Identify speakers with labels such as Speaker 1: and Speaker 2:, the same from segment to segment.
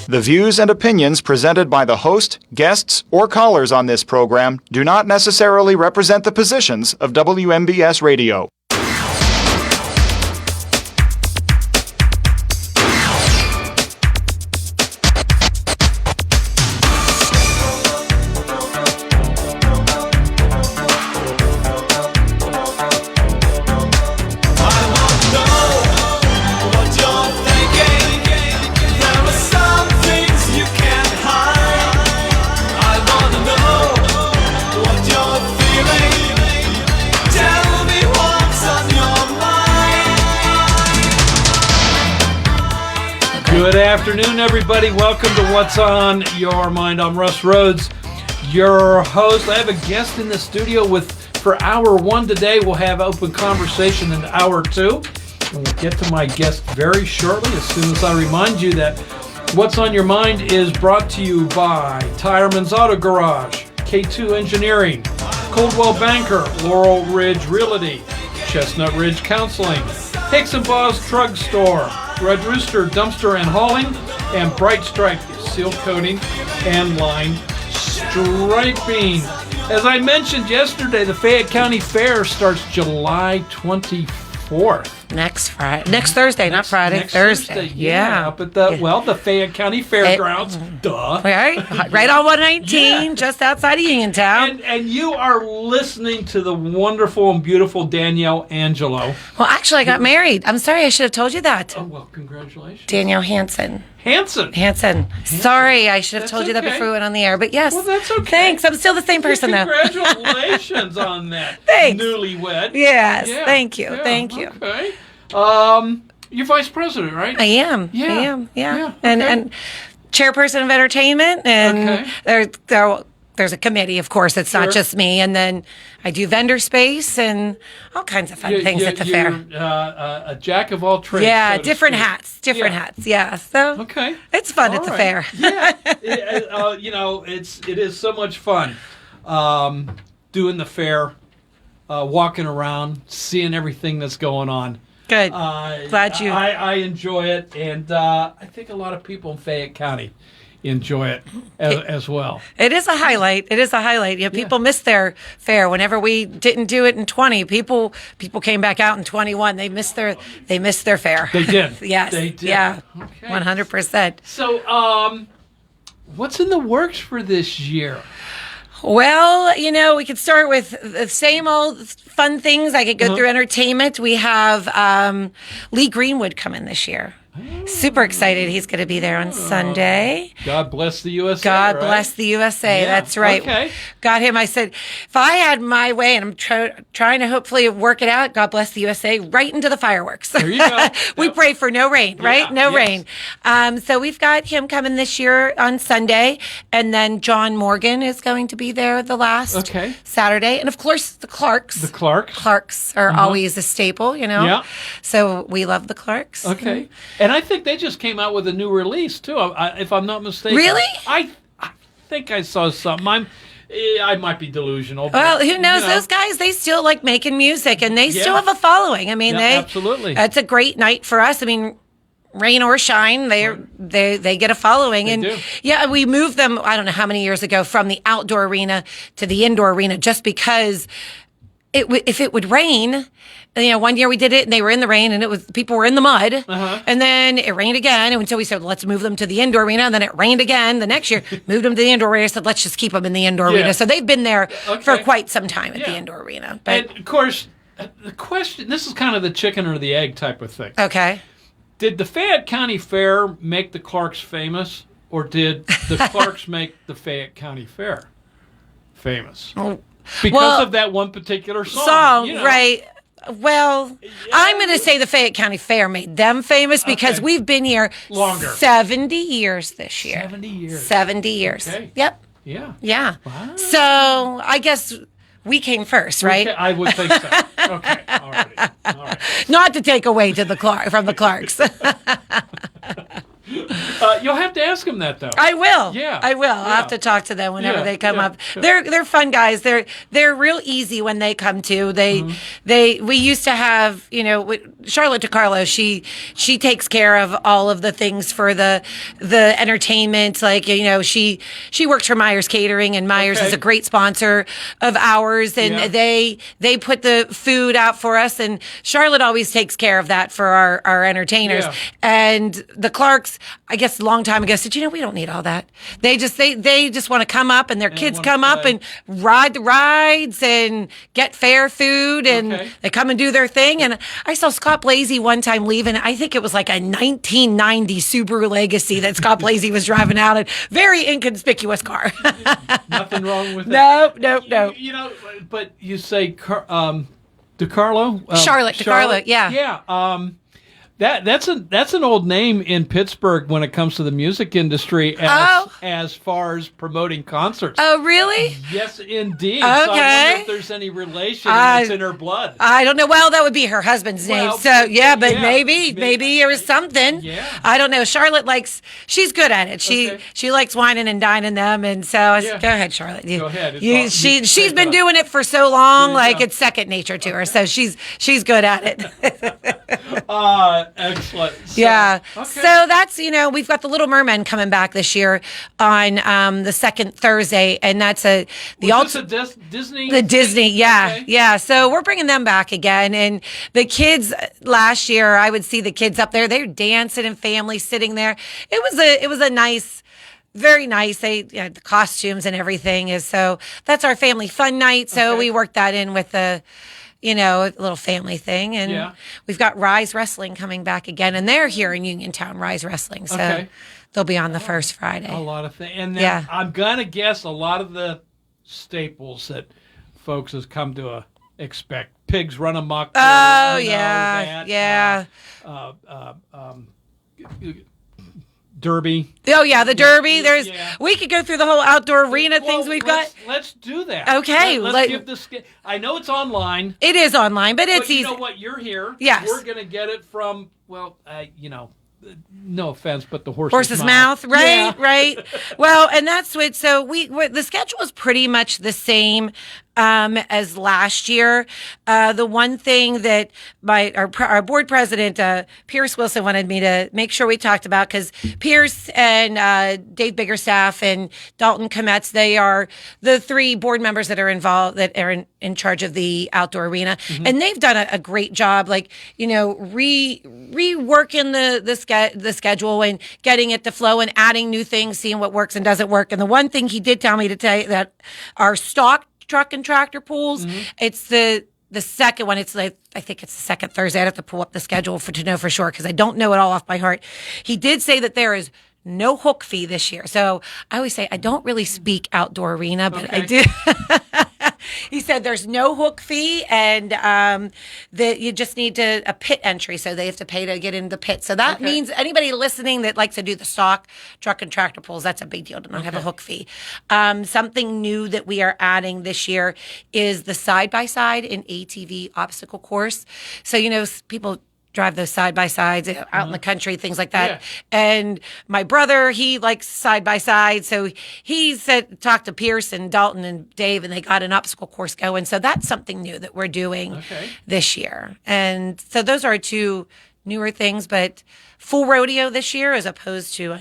Speaker 1: The views and opinions presented by the host, guests, or callers on this program do not necessarily represent the positions of WMBS Radio.
Speaker 2: Good afternoon, everybody. Welcome to What's on Your Mind. I'm Russ Rhodes, your host. I have a guest in the studio for hour one today. We'll have open conversation in hour two. And we'll get to my guest very shortly, as soon as I remind you that What's on Your Mind is brought to you by Tireman's Auto Garage, K2 Engineering, Coldwell Banker, Laurel Ridge Realty, Chestnut Ridge Counseling, Hicks & Baugh's Drug Store, Red Rooster Dumpster and Hauling, and Bright Stripe Seal Coating and Line Striping. As I mentioned yesterday, the Fayette County Fair starts July 24th.
Speaker 3: Next Thursday, not Friday. Thursday. Yeah.
Speaker 2: Up at the Fayette County Fairgrounds. Duh.
Speaker 3: Right on 119, just outside of Uniontown.
Speaker 2: And you are listening to the wonderful and beautiful Danielle Angelo.
Speaker 3: Well, actually, I got married. I'm sorry, I should have told you that.
Speaker 2: Oh, well, congratulations.
Speaker 3: Danielle Hansen.
Speaker 2: Hansen.
Speaker 3: Sorry, I should have told you that before we went on the air, but yes.
Speaker 2: Well, that's okay.
Speaker 3: Thanks. I'm still the same person, though.
Speaker 2: Congratulations on that.
Speaker 3: Thanks.
Speaker 2: Newlywed.
Speaker 3: Yes.
Speaker 2: Yeah.
Speaker 3: Thank you.
Speaker 2: Yeah.
Speaker 3: Thank you.
Speaker 2: Okay. You're vice president, right?
Speaker 3: I am.
Speaker 2: Yeah.
Speaker 3: I am. Yeah.
Speaker 2: Okay.
Speaker 3: And chairperson of entertainment, and there's a committee, of course. It's not just me, and then I do vendor space and all kinds of fun things at the fair.
Speaker 2: You're a jack of all trades.
Speaker 3: Yeah,
Speaker 2: so
Speaker 3: different hats. Yeah. So it's fun at the fair.
Speaker 2: Yeah. It is so much fun doing the fair, walking around, seeing everything that's going on.
Speaker 3: Good. Glad you.
Speaker 2: I enjoy it, and I think a lot of people in Fayette County enjoy it as well.
Speaker 3: It is a highlight. You know, people miss their fair. Whenever we didn't do it in 20, people came back out in 21. They missed their fair.
Speaker 2: They did.
Speaker 3: Yes.
Speaker 2: They did.
Speaker 3: Yeah.
Speaker 2: Okay.
Speaker 3: 100%.
Speaker 2: So, what's in the works for this year?
Speaker 3: Well, we could start with the same old fun things. I could go through entertainment. We have Lee Greenwood coming this year. Super excited. He's going to be there on Sunday.
Speaker 2: God bless the USA.
Speaker 3: God bless the USA.
Speaker 2: Yeah.
Speaker 3: That's right.
Speaker 2: Okay.
Speaker 3: Got him. I said, if I had my way, and I'm trying to hopefully work it out, God bless the USA, right into the fireworks.
Speaker 2: There you go.
Speaker 3: We pray for no rain, right? No rain. So we've got him coming this year on Sunday. And then John Morgan is going to be there the last Saturday. And of course, the Clarks.
Speaker 2: The Clarks.
Speaker 3: Clarks are always a staple,
Speaker 2: Yeah.
Speaker 3: So we love the Clarks.
Speaker 2: Okay. And I think they just came out with a new release, too, if I'm not mistaken.
Speaker 3: Really?
Speaker 2: I think I saw something. I might be delusional.
Speaker 3: Well, who knows? Those guys, they still like making music, and they still have a following. I mean,
Speaker 2: absolutely.
Speaker 3: It's a great night for us. I mean, rain or shine, they get a following.
Speaker 2: They do.
Speaker 3: Yeah, we moved them, I don't know how many years ago, from the outdoor arena to the indoor arena just because if it would rain. One year we did it and they were in the rain and people were in the mud, and then it rained again. And so we said, let's move them to the indoor arena. And then it rained again the next year, moved them to the indoor arena. Said, let's just keep them in the indoor arena. So they've been there for quite some time at the indoor arena. But
Speaker 2: and of course, the question, this is kind of the chicken or the egg type of thing.
Speaker 3: Okay.
Speaker 2: Did the Fayette County Fair make the Clarks famous, or did the Clarks make the Fayette County Fair famous? Because of that one particular song.
Speaker 3: Right. Well, I'm going to say the Fayette County Fair made them famous because we've been here
Speaker 2: longer.
Speaker 3: 70 years this year.
Speaker 2: 70 years.
Speaker 3: 70 years.
Speaker 2: Okay.
Speaker 3: Yep.
Speaker 2: Yeah.
Speaker 3: Wow. So I guess we came first, right?
Speaker 2: I would think so. Okay. All right.
Speaker 3: Not to take away from the Clarks.
Speaker 2: You'll have to ask them that, though.
Speaker 3: I will.
Speaker 2: Yeah.
Speaker 3: I will. I'll have to talk to them whenever they come up.
Speaker 2: Sure.
Speaker 3: They're fun guys. They're real easy when they come to. We used to have, Charlotte DiCarlo, she takes care of all of the things for the entertainment. Like, she works for Myers Catering, and Myers is a great sponsor of ours, and they put the food out for us, and Charlotte always takes care of that for our entertainers.
Speaker 2: Yeah.
Speaker 3: And the Clarks, I guess a long time ago, said, we don't need all that. They just want to come up, and their kids come up and ride the rides and get fair food, and they come and do their thing. And I saw Scott Blasey one time leaving. I think it was like a 1990 Subaru Legacy that Scott Blasey was driving out in. Very inconspicuous car.
Speaker 2: Nothing wrong with that.
Speaker 3: No.
Speaker 2: But you say DiCarlo?
Speaker 3: Charlotte DiCarlo, yeah.
Speaker 2: Yeah. That's an old name in Pittsburgh when it comes to the music industry as far as promoting concerts.
Speaker 3: Oh, really?
Speaker 2: Yes, indeed.
Speaker 3: Okay.
Speaker 2: So I wonder if there's any relation it's in her blood.
Speaker 3: I don't know. Well, that would be her husband's name. So maybe there was something.
Speaker 2: Yeah.
Speaker 3: I don't know. Charlotte she's good at it. She likes whining and dining them, and so go ahead, Charlotte.
Speaker 2: Go ahead.
Speaker 3: She's been doing it for so long, it's second nature to her. So she's good at it.
Speaker 2: Excellent.
Speaker 3: So that's, we've got the Little Mermen coming back this year on the second Thursday, and that's
Speaker 2: Disney?
Speaker 3: The Disney, yeah,
Speaker 2: Okay.
Speaker 3: yeah. So we're bringing them back again, and the kids last year, I would see the kids up there, they're dancing and family sitting there. It was a nice. Very nice. The costumes and everything is so. That's our family fun night. So we worked that in with the. A little family thing. And we've got Rise Wrestling coming back again. And they're here in Uniontown, Rise Wrestling. So they'll be on the first Friday.
Speaker 2: A lot of things. And then I'm going to guess a lot of the staples that folks has come to expect. Pigs Run Amok.
Speaker 3: Oh, yeah.
Speaker 2: Derby.
Speaker 3: Oh, yeah, the Derby. We could go through the whole outdoor arena things we've got.
Speaker 2: Let's do that.
Speaker 3: Okay.
Speaker 2: Let's give this. I know it's online.
Speaker 3: It is online, but it's easy.
Speaker 2: You know what? You're here.
Speaker 3: Yes.
Speaker 2: We're going to get it from, no offense, but the horse's
Speaker 3: mouth. Right. Well, and that's what, so the schedule is pretty much the same as last year. The one thing that our board president, Pierce Wilson, wanted me to make sure we talked about, because Pierce and Dave Biggerstaff and Dalton Kometz, they are the three board members that are involved, that are in charge of the outdoor arena. Mm-hmm. And they've done a great job, reworking the schedule and getting it to flow and adding new things, seeing what works and doesn't work. And the one thing he did tell me to tell you, that our stock truck and tractor pools, it's the second one. It's I think it's the second Thursday. I'd have to pull up the schedule to know for sure, because I don't know it all off by heart. He did say that there is no hook fee this year. So I always say I don't really speak outdoor arena, but I do. He said there's no hook fee, and that you just need a pit entry, so they have to pay to get into the pit. So that means anybody listening that likes to do the stock truck and tractor pulls, that's a big deal to not have a hook fee. Something new that we are adding this year is the side-by-side and ATV obstacle course. So, people drive those side-by-sides out in the country, things like that. Yeah. And my brother, he likes side-by-side. So he talked to Pierce and Dalton and Dave, and they got an obstacle course going. So that's something new that we're doing this year. And so those are two newer things, but full rodeo this year as opposed to a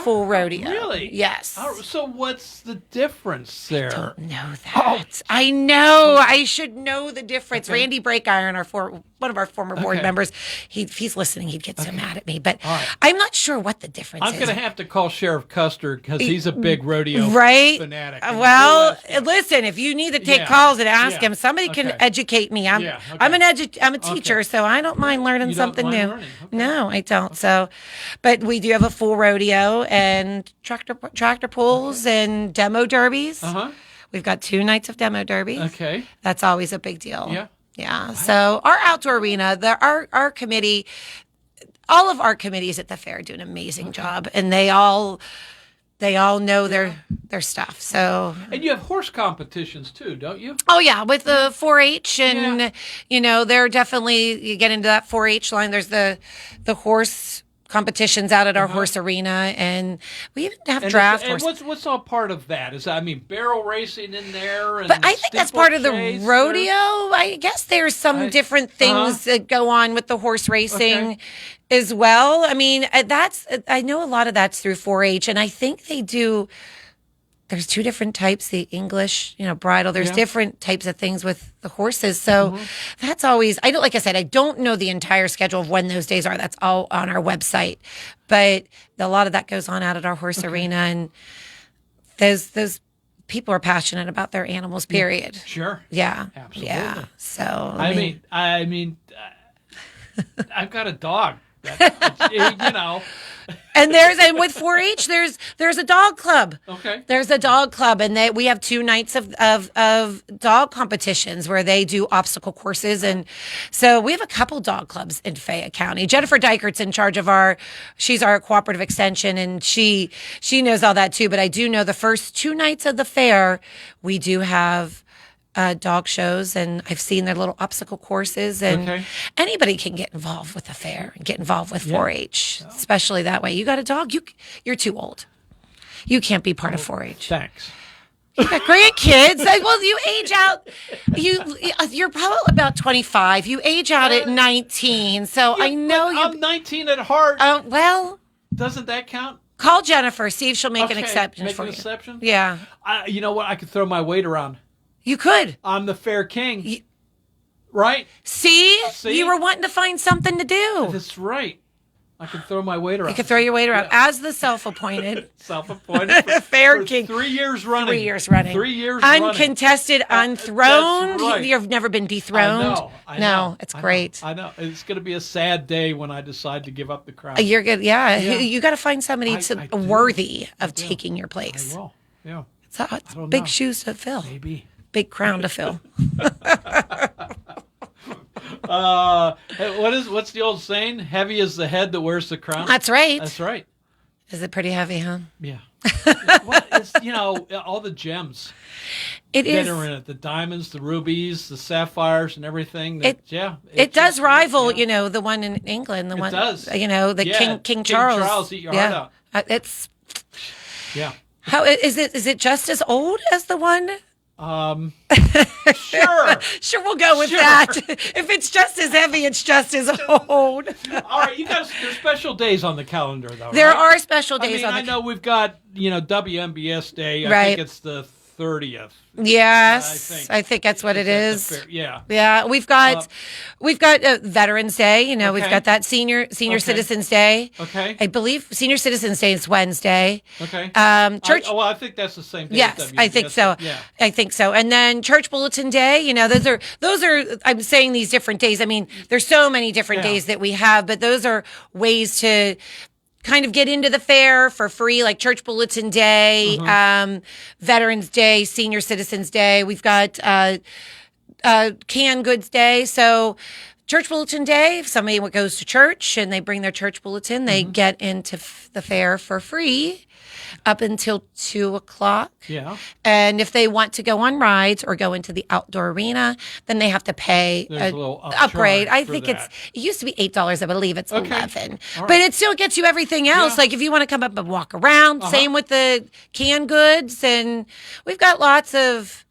Speaker 3: full rodeo.
Speaker 2: Really?
Speaker 3: Yes.
Speaker 2: So what's the difference there?
Speaker 3: I don't know that. I know. I should know the difference. Randy Breakiron, one of our former board members, if he's listening, he'd get so mad at me. But I'm not sure what the difference is.
Speaker 2: I'm going to have to call Sheriff Custer, because he's a big rodeo fanatic.
Speaker 3: Well, listen, if you need to take calls and ask him, somebody can educate me. I'm a teacher, so I don't mind learning something new. No, I don't. So, but we do have a full rodeo and tractor pulls and demo derbies. We've got 2 nights of demo derbies. Okay. That's always a big deal. Yeah. Yeah. Wow. So our outdoor arena, our committee, all of our committees at the fair do an amazing job, and they all know their stuff. So,
Speaker 2: and you have horse competitions too, don't you?
Speaker 3: Oh yeah, with the 4-H, and they're definitely, you get into that 4-H line. There's the horse competitions out at our horse arena, and we even have draft
Speaker 2: and
Speaker 3: horses.
Speaker 2: what's all part of that? Is barrel racing in there? And
Speaker 3: But I think that's part of the
Speaker 2: steeplechase
Speaker 3: rodeo. I guess there's some different things that go on with the horse racing as well. I mean, I know a lot of that's through 4-H, and I think they do. There's 2 different types, the English, bridle. There's different types of things with the horses. So that's always, like I said, I don't know the entire schedule of when those days are. That's all on our website. But a lot of that goes on out at our horse arena. And those people are passionate about their animals, period.
Speaker 2: Sure.
Speaker 3: Yeah.
Speaker 2: Absolutely.
Speaker 3: Yeah. So,
Speaker 2: I mean, I've got a dog. That,
Speaker 3: And with 4-H, there's a dog club.
Speaker 2: Okay.
Speaker 3: There's a dog club, and we have 2 nights of dog competitions where they do obstacle courses, and so we have a couple dog clubs in Fayette County. Jennifer Dykert's in charge of she's our cooperative extension, and she knows all that too. But I do know the first 2 nights of the fair, we do have dog shows, and I've seen their little obstacle courses, and anybody can get involved with the fair and get involved with 4-H, especially that way. You got a dog, you're too old. You can't be part of 4-H.
Speaker 2: Thanks.
Speaker 3: You got grandkids. Well, you age out. You're probably about 25. You age out at 19. So I know
Speaker 2: I'm 19 at heart.
Speaker 3: Well,
Speaker 2: doesn't that count?
Speaker 3: Call Jennifer. See if she'll make an exception for you.
Speaker 2: Exception?
Speaker 3: Yeah.
Speaker 2: You know what? I could throw my weight around.
Speaker 3: You could.
Speaker 2: I'm the fair king. Right?
Speaker 3: See? You were wanting to find something to do.
Speaker 2: That's right. I can throw my weight around.
Speaker 3: You can throw your weight around as the self-appointed
Speaker 2: fair
Speaker 3: king.
Speaker 2: 3 years running.
Speaker 3: 3 years running.
Speaker 2: 3 years
Speaker 3: uncontested, unthroned.
Speaker 2: That's right.
Speaker 3: You've never been dethroned.
Speaker 2: I know.
Speaker 3: No, it's great.
Speaker 2: I know. It's going to be a sad day when I decide to give up the crown.
Speaker 3: You're good. Yeah. You got to find somebody worthy of taking your place.
Speaker 2: I will. Yeah.
Speaker 3: It's big shoes to fill.
Speaker 2: Maybe.
Speaker 3: Big crown to fill.
Speaker 2: What's the old saying? Heavy is the head that wears the crown.
Speaker 3: That's right.
Speaker 2: That's right.
Speaker 3: Is it pretty heavy, huh?
Speaker 2: Yeah. It's, all the gems.
Speaker 3: It is.
Speaker 2: That are in it. The diamonds, the rubies, the sapphires, and everything.
Speaker 3: It does rival, the one in England. It
Speaker 2: does.
Speaker 3: King Charles.
Speaker 2: King Charles, eat your heart out.
Speaker 3: It's.
Speaker 2: Yeah.
Speaker 3: How is it? Is it just as old as the one?
Speaker 2: Sure.
Speaker 3: Sure, we'll go with that. If it's just as heavy, it's just as old.
Speaker 2: All right, there's special days on the calendar, though.
Speaker 3: There
Speaker 2: right?
Speaker 3: are special days on the
Speaker 2: calendar. I know we've got, WMBS Day. I think it's the 30th.
Speaker 3: Yes, I think that's what it is.
Speaker 2: Yeah.
Speaker 3: We've got Veterans Day. We've got that Senior Citizens Day.
Speaker 2: Okay.
Speaker 3: I believe Senior Citizens Day is Wednesday.
Speaker 2: Okay.
Speaker 3: Church.
Speaker 2: I think that's the same day.
Speaker 3: Yes,
Speaker 2: as WMBS.
Speaker 3: I think so.
Speaker 2: Yeah.
Speaker 3: I think so. And then Church Bulletin Day. Those are. I'm saying these different days. I mean, there's so many different days that we have, but those are ways to kind of get into the fair for free, like Church Bulletin Day, Veterans Day, Senior Citizens Day. We've got Canned Goods Day. So Church Bulletin Day, if somebody goes to church and they bring their church bulletin, they get into the fair for free up until 2:00.
Speaker 2: Yeah.
Speaker 3: And if they want to go on rides or go into the outdoor arena, then they have to pay
Speaker 2: a little
Speaker 3: upgrade. I
Speaker 2: for
Speaker 3: think
Speaker 2: that.
Speaker 3: it used to be $8. I believe it's $11.
Speaker 2: All right.
Speaker 3: But it still gets you everything else.
Speaker 2: Yeah.
Speaker 3: Like if you want to come up and walk around, same with the canned goods, and we've got lots of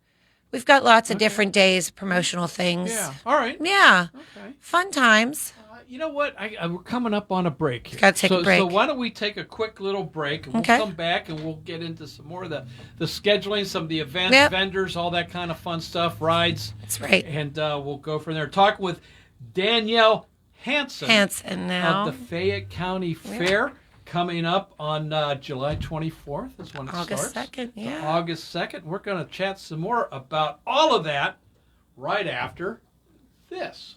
Speaker 3: different days, promotional things.
Speaker 2: Yeah. All right.
Speaker 3: Yeah.
Speaker 2: Okay.
Speaker 3: Fun times.
Speaker 2: You know what? We're coming up on a break here.
Speaker 3: Got to take a break.
Speaker 2: So why don't we take a quick little break, and we'll come back and we'll get into some more of the scheduling, some of the events, vendors, all that kind of fun stuff, rides.
Speaker 3: That's right.
Speaker 2: And we'll go from there. Talk with Danielle Hansen
Speaker 3: now.
Speaker 2: of the Fayette County Fair. Coming up on July 24th is when it
Speaker 3: August
Speaker 2: starts.
Speaker 3: 2nd, yeah.
Speaker 2: So August 2nd. We're going to chat some more about all of that right after this.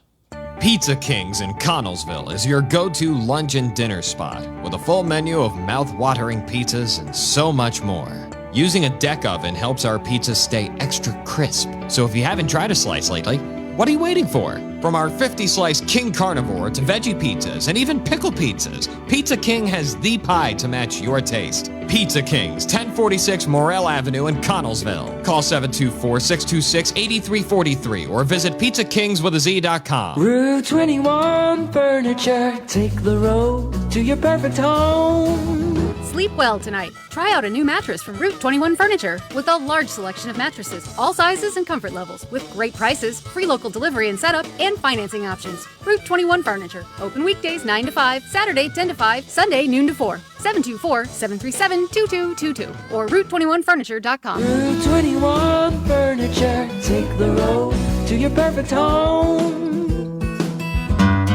Speaker 4: Pizza King's in Connellsville is your go-to lunch and dinner spot with a full menu of mouth-watering pizzas and so much more. Using a deck oven helps our pizzas stay extra crisp, so if you haven't tried a slice lately, What are you waiting for? From our 50-slice King Carnivore to veggie pizzas and even pickle pizzas, Pizza King has the pie to match your taste. Pizza King's, 1046 Morrell Avenue in Connellsville. Call 724-626-8343 or visit pizzakingswithaz.com.
Speaker 5: Route 21 Furniture, take the road to your perfect home.
Speaker 6: Sleep well tonight. Try out a new mattress from Route 21 Furniture with a large selection of mattresses, all sizes and comfort levels, with great prices, free local delivery and setup, and financing options. Route 21 Furniture. Open weekdays 9 to 5, Saturday 10 to 5, Sunday noon to 4. 724-737-2222 or Route21Furniture.com.
Speaker 5: Route 21 Furniture, take the road to your perfect home.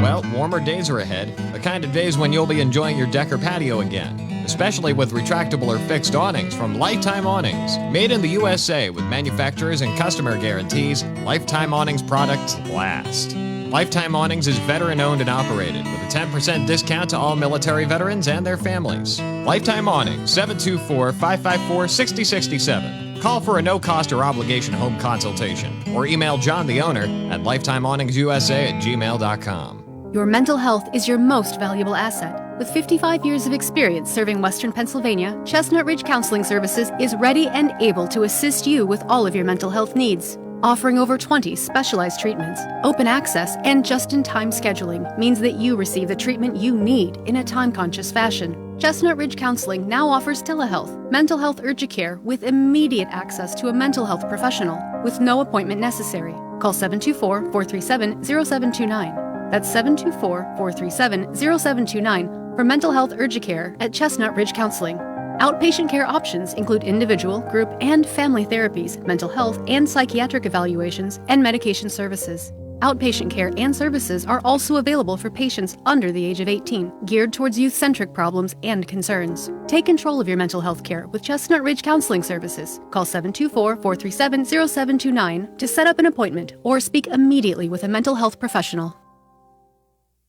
Speaker 4: Well, warmer days are ahead, the kind of days when you'll be enjoying your deck or patio again. Especially with retractable or fixed awnings from Lifetime Awnings. Made in the USA with manufacturers and customer guarantees, Lifetime Awnings products last. Lifetime Awnings is veteran-owned and operated with a 10% discount to all military veterans and their families. Lifetime Awnings, 724-554-6067. Call for a no-cost or obligation home consultation or email John, the owner, at lifetimeawningsusa@gmail.com.
Speaker 6: Your mental health is your most valuable asset. With 55 years of experience serving Western Pennsylvania, Chestnut Ridge Counseling Services is ready and able to assist you with all of your mental health needs. Offering over 20 specialized treatments, open access, and just-in-time scheduling means that you receive the treatment you need in a time-conscious fashion. Chestnut Ridge Counseling now offers telehealth, mental health urgent care with immediate access to a mental health professional with no appointment necessary. Call 724-437-0729. That's 724-437-0729 for mental health urgent care at Chestnut Ridge Counseling. Outpatient care options include individual, group, and family therapies, mental health and psychiatric evaluations, and medication services. Outpatient care and services are also available for patients under the age of 18, geared towards youth-centric problems and concerns. Take control of your mental health care with Chestnut Ridge Counseling Services. Call 724-437-0729 to set up an appointment or speak immediately with a mental health professional.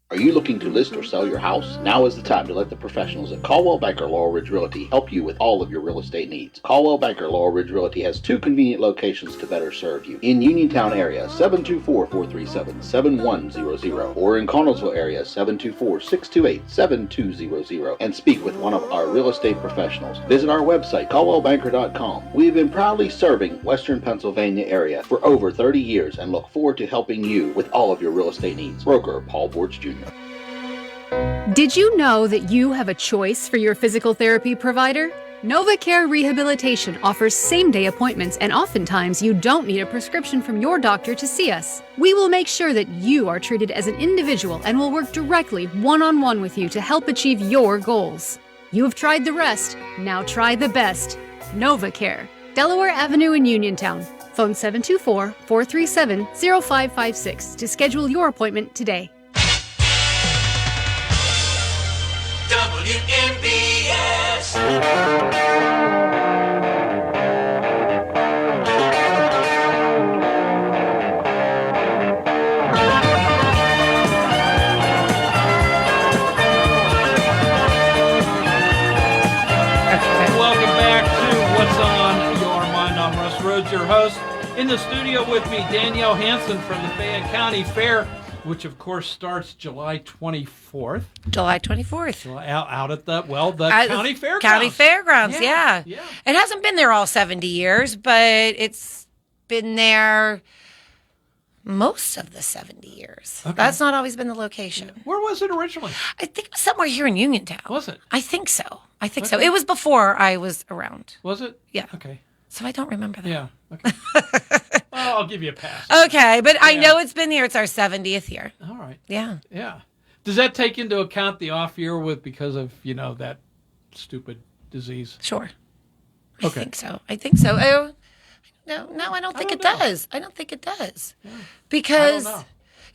Speaker 7: Are you looking to list or sell your house? Now is the time to let the professionals at Caldwell Banker Laurel Ridge Realty help you with all of your real estate needs. Caldwell Banker Laurel Ridge Realty has two convenient locations to better serve you. In Uniontown area, 724-437-7100, or in Connellsville area, 724-628-7200, and speak with one of our real estate professionals. Visit our website, caldwellbanker.com. We've been proudly serving Western Pennsylvania area for over 30 years and look forward to helping you with all of your real estate needs. Broker Paul Borch Jr.
Speaker 6: Did you know that you have a choice for your physical therapy provider? NovaCare Rehabilitation offers same-day appointments, and oftentimes you don't need a prescription from your doctor to see us. We will make sure that you are treated as an individual and will work directly one-on-one with you to help achieve your goals. You have tried the rest, now try the best. NovaCare, Delaware Avenue in Uniontown. Phone 724-437-0556 to schedule your appointment today.
Speaker 5: WMBS.
Speaker 2: Welcome back to What's on Your Mind. I'm Russ Rhodes, your host. In the studio with me, Danielle Hansen from the Fayette County Fair, which of course starts July 24th.
Speaker 3: July 24th.
Speaker 2: Out at the county fairgrounds.
Speaker 3: County fairgrounds, yeah.
Speaker 2: Yeah.
Speaker 3: It hasn't been there all 70 years, but it's been there most of the 70 years.
Speaker 2: Okay.
Speaker 3: That's not always been the location.
Speaker 2: Where was it originally?
Speaker 3: I think it was somewhere here in Uniontown.
Speaker 2: Was it?
Speaker 3: I think so. So.
Speaker 2: Okay.
Speaker 3: It was before I was around.
Speaker 2: Was it?
Speaker 3: Yeah.
Speaker 2: Okay.
Speaker 3: So I don't remember that.
Speaker 2: Yeah. Okay. Well, I'll give you a pass.
Speaker 3: Okay, but I
Speaker 2: Yeah.
Speaker 3: know it's been here. It's our 70th year.
Speaker 2: All right.
Speaker 3: Yeah.
Speaker 2: Yeah. Does that take into account the off year because of, that stupid disease?
Speaker 3: Sure.
Speaker 2: Okay.
Speaker 3: I think so. Oh, no, I don't think
Speaker 2: don't
Speaker 3: it
Speaker 2: know.
Speaker 3: does. I don't think it does.
Speaker 2: Yeah.
Speaker 3: Because,
Speaker 2: I don't know.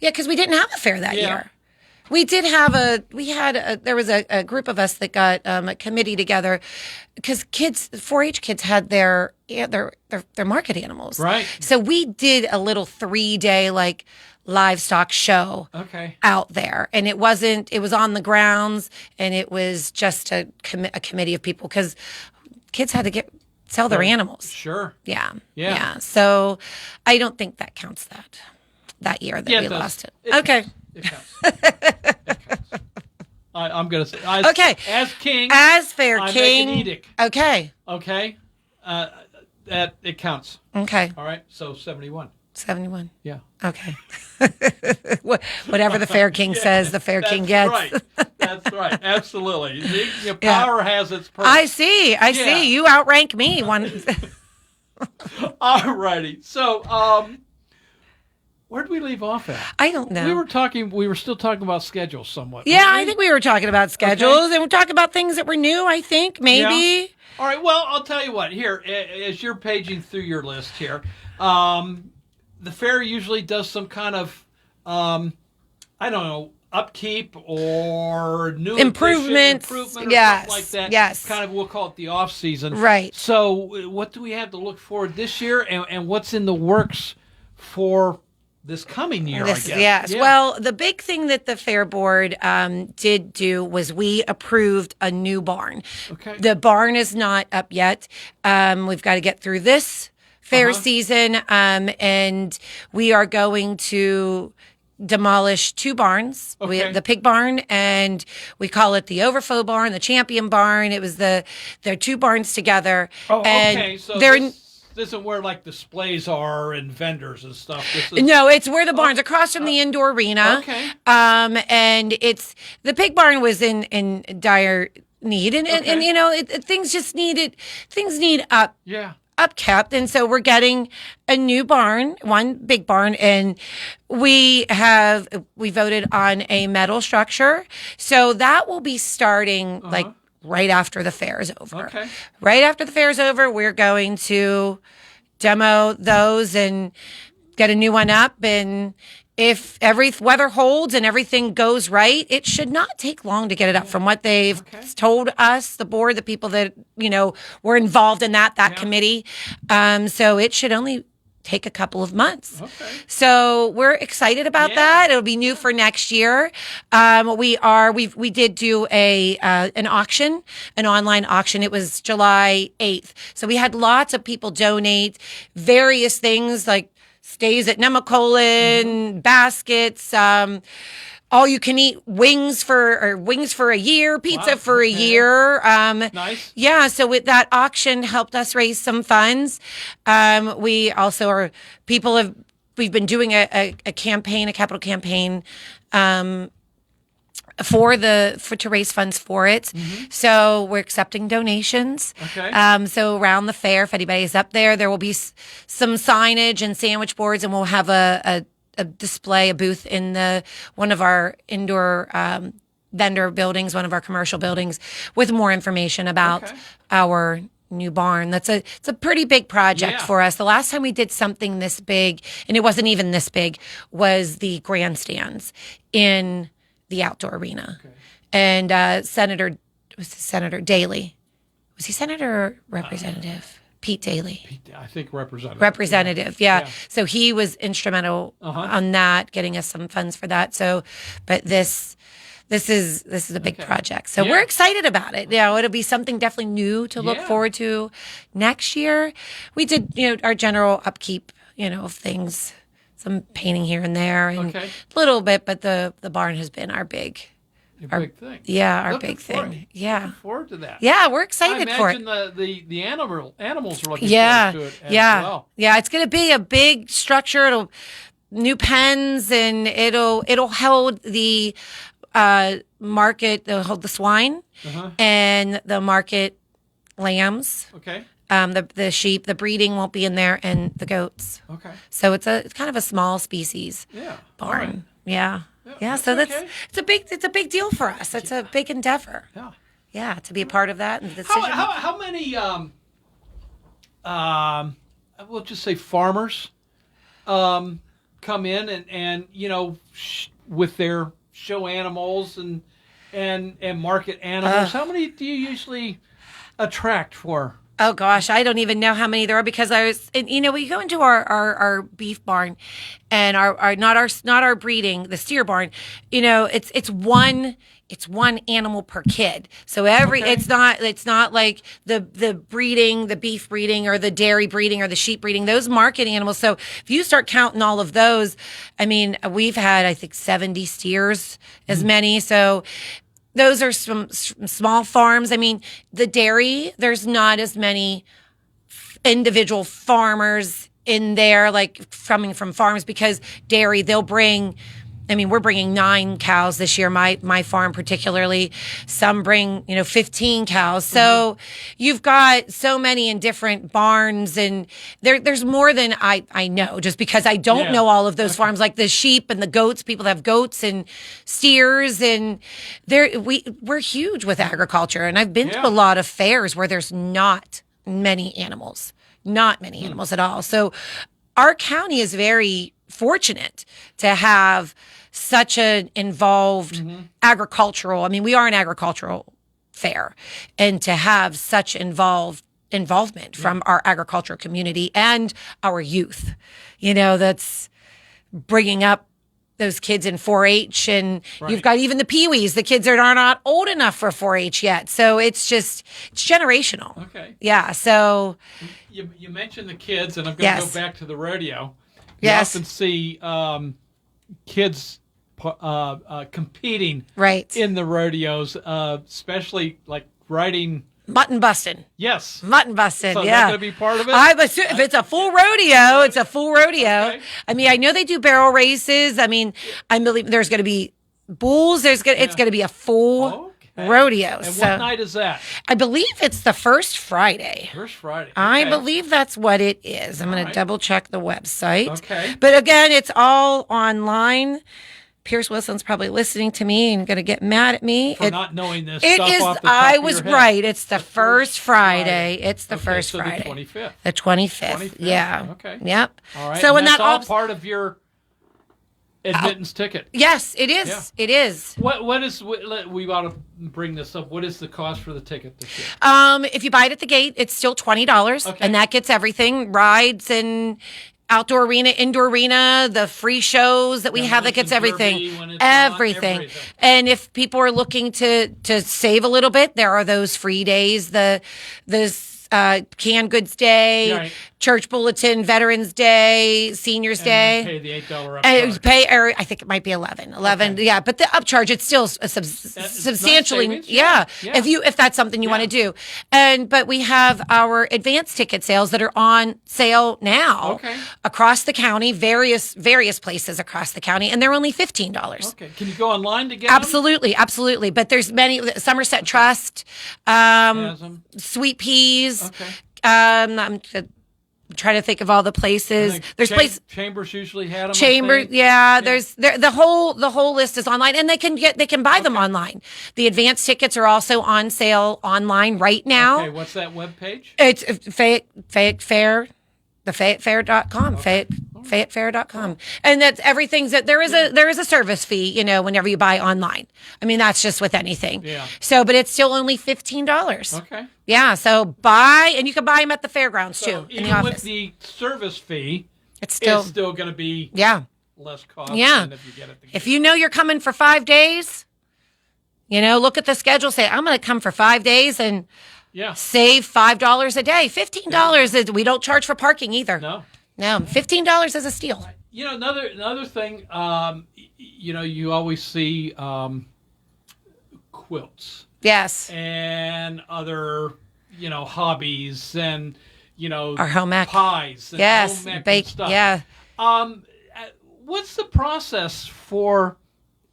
Speaker 3: because we didn't have a fair that
Speaker 2: Yeah.
Speaker 3: year. We did have there was a group of us that got a committee together because 4-H kids had their market animals.
Speaker 2: Right.
Speaker 3: So we did a little 3-day livestock show
Speaker 2: Okay.
Speaker 3: out there, and it was on the grounds, and it was just a committee of people because kids had to sell their animals.
Speaker 2: Sure.
Speaker 3: Yeah.
Speaker 2: Yeah.
Speaker 3: So I don't think that counts that. that year that
Speaker 2: Yeah,
Speaker 3: we
Speaker 2: it does.
Speaker 3: lost it.
Speaker 2: It
Speaker 3: Okay.
Speaker 2: It counts. It counts. I'm going to say, as king,
Speaker 3: As fair
Speaker 2: I
Speaker 3: king.
Speaker 2: make an edict.
Speaker 3: Okay.
Speaker 2: Okay? That it counts.
Speaker 3: Okay.
Speaker 2: All right? So 71.
Speaker 3: 71.
Speaker 2: Yeah.
Speaker 3: Okay. Whatever the fair king says, the fair king gets.
Speaker 2: Right. That's right. Absolutely. Your power has its purpose.
Speaker 3: I see. You outrank me one.
Speaker 2: All righty. So, where did we leave off at?
Speaker 3: I don't know.
Speaker 2: We were still talking about schedules somewhat.
Speaker 3: Yeah,
Speaker 2: weren't we?
Speaker 3: I think we were talking about schedules, and we're talking about things that were new, I think, maybe.
Speaker 2: Yeah. All right, well, I'll tell you what. Here, as you're paging through your list here, the fair usually does some kind of, I don't know, upkeep or new
Speaker 3: Improvement or
Speaker 2: something like that.
Speaker 3: Yes.
Speaker 2: Kind of, we'll call it the off season.
Speaker 3: Right.
Speaker 2: So what do we have to look forward this year, and what's in the works for this coming year, I guess?
Speaker 3: Yes.
Speaker 2: Yeah.
Speaker 3: Well, the big thing that the fair board did do was we approved a new barn.
Speaker 2: Okay.
Speaker 3: The barn is not up yet. We've got to get through this fair season, and we are going to demolish 2 barns.
Speaker 2: Okay.
Speaker 3: The pig barn, and we call it the overflow barn, the champion barn. It was they're 2 barns together.
Speaker 2: Oh,
Speaker 3: and
Speaker 2: okay. So
Speaker 3: they're
Speaker 2: this isn't where like displays are and vendors and stuff. This is,
Speaker 3: No, it's where the barn's across from the indoor arena.
Speaker 2: Okay.
Speaker 3: And it's the pig barn was in dire need, and you know things need upkept, and so we're getting a new barn, one big barn, and we voted on a metal structure, so that will be starting like right after the fair is over.
Speaker 2: Okay.
Speaker 3: Right after the fair is over, we're going to demo those and get a new one up, and if every weather holds and everything goes right, it should not take long to get it up. From what they've told us, the board, the people that were involved in that committee, so it should only take a couple of months.
Speaker 2: Okay.
Speaker 3: So we're excited about that. It'll be new for next year. We did do an auction, an online auction. It was July 8th. So we had lots of people donate various things like stays at Nemacolin, baskets, all you can eat wings for a year, pizza for a year.
Speaker 2: Nice.
Speaker 3: Yeah, so with that auction helped us raise some funds. We also we've been doing a campaign, a capital campaign, to raise funds for it. So we're accepting donations.
Speaker 2: Okay.
Speaker 3: So around the fair, if anybody's up there, there will be some signage and sandwich boards, and we'll have a display, a booth in one of our indoor vendor buildings, one of our commercial buildings, with more information about our new barn. It's a pretty big project for us. The last time we did something this big, and it wasn't even this big, was the grandstands in the outdoor arena. Okay. And Senator Daley. Was he senator or representative? Pete Daley.
Speaker 2: I think representative.
Speaker 3: Representative, yeah. So he was instrumental on that, getting us some funds for that. So, but this is a big project. So we're excited about it. It'll be something definitely new to look forward to next year. We did, our general upkeep, of things, some painting here and there, and a little bit, but the barn has been our big
Speaker 2: thing.
Speaker 3: Yeah, our
Speaker 2: Looking
Speaker 3: big thing. Yeah.
Speaker 2: Looking forward to that.
Speaker 3: Yeah, we're excited for it.
Speaker 2: I imagine the animals are looking forward to it as well.
Speaker 3: Yeah, it's going to be a big structure. It'll new pens, and it'll hold the market. It'll hold the swine and the market lambs.
Speaker 2: Okay.
Speaker 3: The sheep, the breeding won't be in there, and the goats.
Speaker 2: Okay.
Speaker 3: So it's kind of a small species barn.
Speaker 2: Right.
Speaker 3: Yeah. Yeah, so it's a big deal for us. It's a big endeavor.
Speaker 2: Yeah.
Speaker 3: Yeah, to be a part of that and the decision.
Speaker 2: How many we'll just say farmers come in and with their show animals and market animals. How many do you usually attract for
Speaker 3: Oh gosh, I don't even know how many there are because we go into our beef barn and our not our breeding, the steer barn, it's one animal per kid. So it's not like the breeding, the beef breeding or the dairy breeding or the sheep breeding, those market animals. So if you start counting all of those, I mean, we've had, I think 70 steers, as many. So those are some small farms. I mean, the dairy, there's not as many individual farmers in there, like coming from farms, because dairy, they'll bring, I mean, we're bringing 9 cows this year, my farm particularly. Some bring, 15 cows. So you've got so many in different barns, and there's more than I know, just because I don't know all of those farms, like the sheep and the goats. People that have goats and steers, and we're huge with agriculture. And I've been to a lot of fairs where there's not many animals at all. So our county is very fortunate to have such an involved agricultural. I mean, we are an agricultural fair, and to have such involvement from our agricultural community and our youth, that's bringing up those kids in 4-H, and you've got even the peewees, the kids that are not old enough for 4-H yet. So it's generational.
Speaker 2: Okay.
Speaker 3: Yeah. So
Speaker 2: you mentioned the kids, and I'm going to go back to the rodeo. You often see kids competing in the rodeos, especially like riding
Speaker 3: mutton busting.
Speaker 2: Yes,
Speaker 3: mutton busting.
Speaker 2: So
Speaker 3: yeah,
Speaker 2: going to be part of it.
Speaker 3: If it's a full rodeo, it's a full rodeo.
Speaker 2: Okay.
Speaker 3: I mean, I know they do barrel races. I mean, I believe there's going to be bulls. It's going to be a full rodeo.
Speaker 2: And
Speaker 3: so
Speaker 2: what night is that?
Speaker 3: I believe it's the first Friday.
Speaker 2: First Friday. Okay.
Speaker 3: I believe that's what it is. I'm going to double check the website.
Speaker 2: Okay.
Speaker 3: But again, it's all online. Pierce Wilson's probably listening to me and going to get mad at me.
Speaker 2: For not knowing this
Speaker 3: it
Speaker 2: stuff
Speaker 3: is,
Speaker 2: off the top
Speaker 3: I
Speaker 2: of
Speaker 3: was
Speaker 2: your head.
Speaker 3: right. It's the first Friday. It's the first
Speaker 2: so
Speaker 3: Friday.
Speaker 2: The 25th.
Speaker 3: The 25th. Yeah.
Speaker 2: Okay.
Speaker 3: Yep.
Speaker 2: All right.
Speaker 3: So
Speaker 2: and that's all
Speaker 3: ops-
Speaker 2: part of your admittance ticket.
Speaker 3: Yes, it is.
Speaker 2: Yeah.
Speaker 3: It is.
Speaker 2: What is we ought to bring this up. What is the cost for the ticket this year?
Speaker 3: If you buy it at the gate, it's still $20, and that gets everything: rides and outdoor arena, indoor arena, the free shows that we have. That gets everything. Everything. And if people are looking to save a little bit, there are those free days. The Canned Goods Day, Church Bulletin, Veterans Day, Seniors Day.
Speaker 2: Pay the $8 upcharge.
Speaker 3: I think it might be 11. Yeah, but the upcharge, it's still substantially.
Speaker 2: Nice
Speaker 3: yeah, if that's something you want to do. But we have our advance ticket sales that are on sale now across the county, various places across the county, and they're only $15.
Speaker 2: Okay, can you go online to get
Speaker 3: Absolutely. But there's many. Somerset Trust, Sweet Peas. I'm trying to think of all the places. There's
Speaker 2: Chambers usually had them.
Speaker 3: Chambers, There's the whole list is online, and they can buy them online. The advance tickets are also on sale online right now.
Speaker 2: Okay, what's that webpage?
Speaker 3: It's Fayette Fair. TheFayettefAir.com, FayettefAir.com, and that's everything's that there is a service fee, whenever you buy online. I mean, that's just with anything.
Speaker 2: Yeah.
Speaker 3: So, but it's still only $15.
Speaker 2: Okay.
Speaker 3: Yeah. So buy, and you can buy them at the fairgrounds
Speaker 2: so
Speaker 3: too.
Speaker 2: Even
Speaker 3: in the office.
Speaker 2: with the service fee,
Speaker 3: it's still
Speaker 2: going to be less cost.
Speaker 3: Yeah.
Speaker 2: Than if you get it.
Speaker 3: If you know you're coming for 5 days, look at the schedule. Say, I'm going to come for 5 days and.
Speaker 2: Yeah.
Speaker 3: Save $5 a day. $15 we don't charge for parking either.
Speaker 2: No.
Speaker 3: $15 is a steal.
Speaker 2: Another thing. You always see quilts.
Speaker 3: Yes.
Speaker 2: And other hobbies and
Speaker 3: our home ec
Speaker 2: pies. And home ec and stuff.
Speaker 3: Yeah.
Speaker 2: What's the process for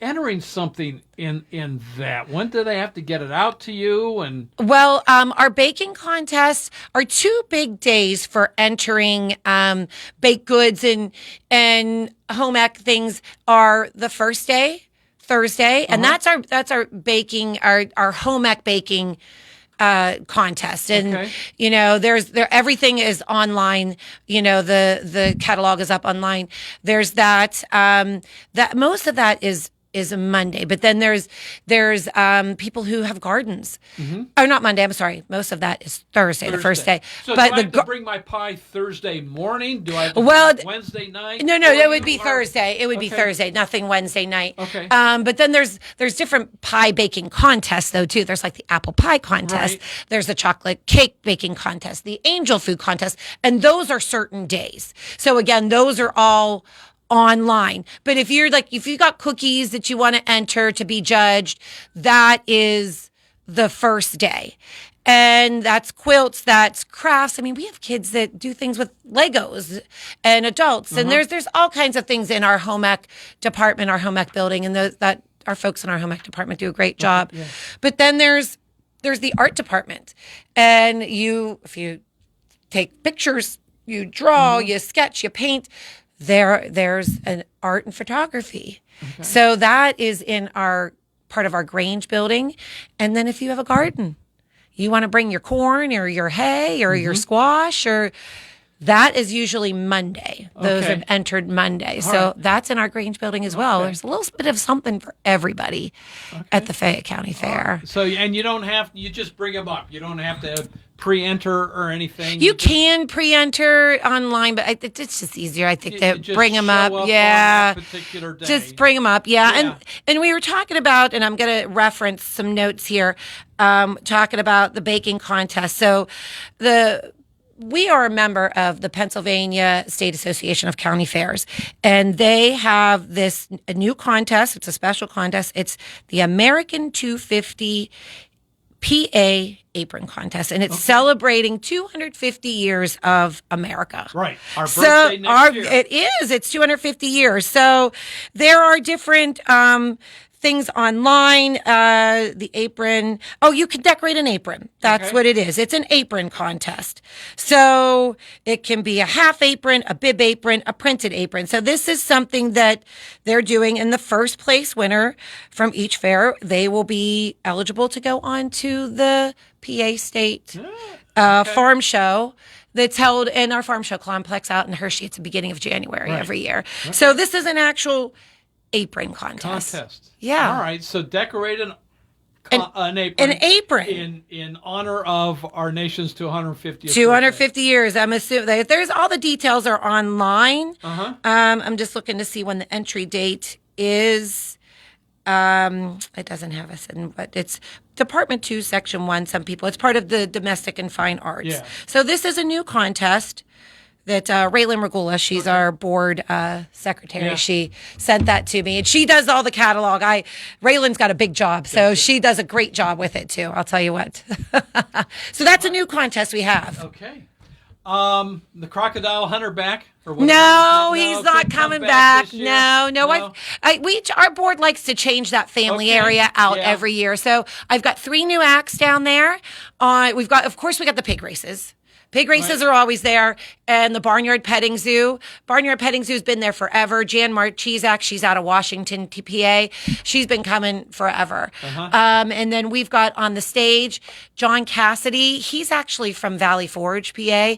Speaker 2: entering something in that? When do they have to get it out to you? And
Speaker 3: well, our baking contests are 2 big days for entering baked goods and home ec things. Are the first day, Thursday, and that's our baking, our home ec baking contest. And everything is online. The catalog is up online. There's that most of that is is a Monday. But then there's people who have gardens. Oh, not Monday. I'm sorry. Most of that is Thursday, the first day.
Speaker 2: So
Speaker 3: but
Speaker 2: do I have to bring my pie Thursday morning? Do I have to
Speaker 3: Well,
Speaker 2: bring it Wednesday night?
Speaker 3: No, it would be Thursday. It would be Thursday, nothing Wednesday night.
Speaker 2: Okay.
Speaker 3: But then there's different pie baking contests though too. There's like the apple pie contest.
Speaker 2: Right.
Speaker 3: There's the chocolate cake baking contest, the angel food contest, and those are certain days. So again, those are all online. But if you got cookies that you want to enter to be judged, that is the first day. And that's quilts, that's crafts. I mean, we have kids that do things with Legos and adults. And there's all kinds of things in our home ec department, our home ec building, and that our folks in our home ec department do a great job. Yeah. But then there's the art department. And if you take pictures, you draw, you sketch, you paint, there's an art and photography. Okay. So that is in part of our Grange building. And then if you have a garden, you want to bring your corn or your hay or your squash, or that is usually Monday. Those have entered Monday. So that's in our Grange building as well. There's a little bit of something for everybody at the Fayette County Fair.
Speaker 2: So, and you just bring them up. You don't have to pre-enter or anything.
Speaker 3: You can pre-enter online, but it's just easier, I think, to bring them up. Yeah,
Speaker 2: on that particular day.
Speaker 3: Just bring them up. Yeah. And we were talking about, and I'm going to reference some notes here, talking about the baking contest. So we are a member of the Pennsylvania State Association of County Fairs, and they have a new contest. It's a special contest. It's the American 250 PA apron contest, and it's celebrating 250 years of America.
Speaker 2: Right. Our birthday next year.
Speaker 3: It is. It's 250 years. So there are different things online. The apron. Oh, you can decorate an apron. That's what it is. It's an apron contest. So it can be a half apron, a bib apron, a printed apron. So this is something that they're doing. And the first place winner from each fair, they will be eligible to go on to the PA State Farm Show that's held in our Farm Show complex out in Hershey. It's the beginning of January every year. Okay. So this is an actual apron contest. Yeah.
Speaker 2: All right. So decorate an apron.
Speaker 3: An apron.
Speaker 2: In honor of our nation's 250th
Speaker 3: 250 years. I'm assuming there's all the details are online. I'm just looking to see when the entry date is. It doesn't have us in, but it's Department 2, Section 1. Some people, it's part of the Domestic and Fine Arts. Yeah. So this is a new contest that Raylan Regula, she's our board secretary. Yeah. She sent that to me, and she does all the catalog. Raylan's got a big job, so she does a great job with it too. I'll tell you what. So that's a new contest we have.
Speaker 2: Okay. The crocodile hunter back? Or
Speaker 3: no, he's not coming back. No. Our board likes to change that family area out every year. So I've got 3 new acts down there. We got the pig races. Pig races are always there, and the Barnyard Petting Zoo. Barnyard Petting Zoo's been there forever. Jan Marchizak, she's out of Washington, PA. She's been coming forever. And then we've got on the stage John Cassidy. He's actually from Valley Forge, PA,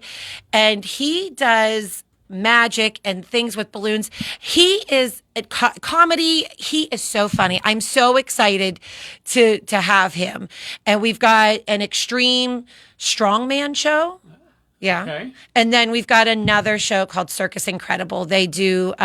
Speaker 3: and he does magic and things with balloons. He is at comedy. He is so funny. I'm so excited to have him. And we've got an extreme strongman show. Yeah. Okay. And then we've got another show called Circus Incredible. They do,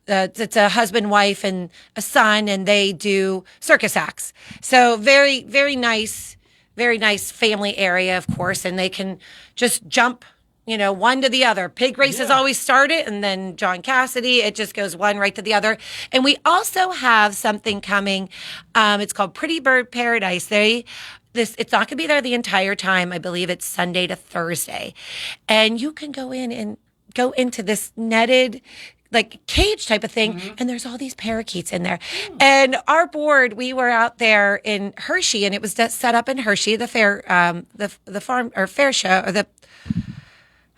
Speaker 3: it's a husband, wife, and a son, and they do circus acts. So very, very nice family area, of course, and they can just jump, one to the other. Pig races always start it, and then John Cassidy, it just goes one right to the other. And we also have something coming. It's called Pretty Bird Paradise. It's not going to be there the entire time. I believe it's Sunday to Thursday. And you can go into this netted cage type of thing, and there's all these parakeets in there. And our board, we were out there in Hershey, and it was set up in Hershey, the fair, the farm or fair show, or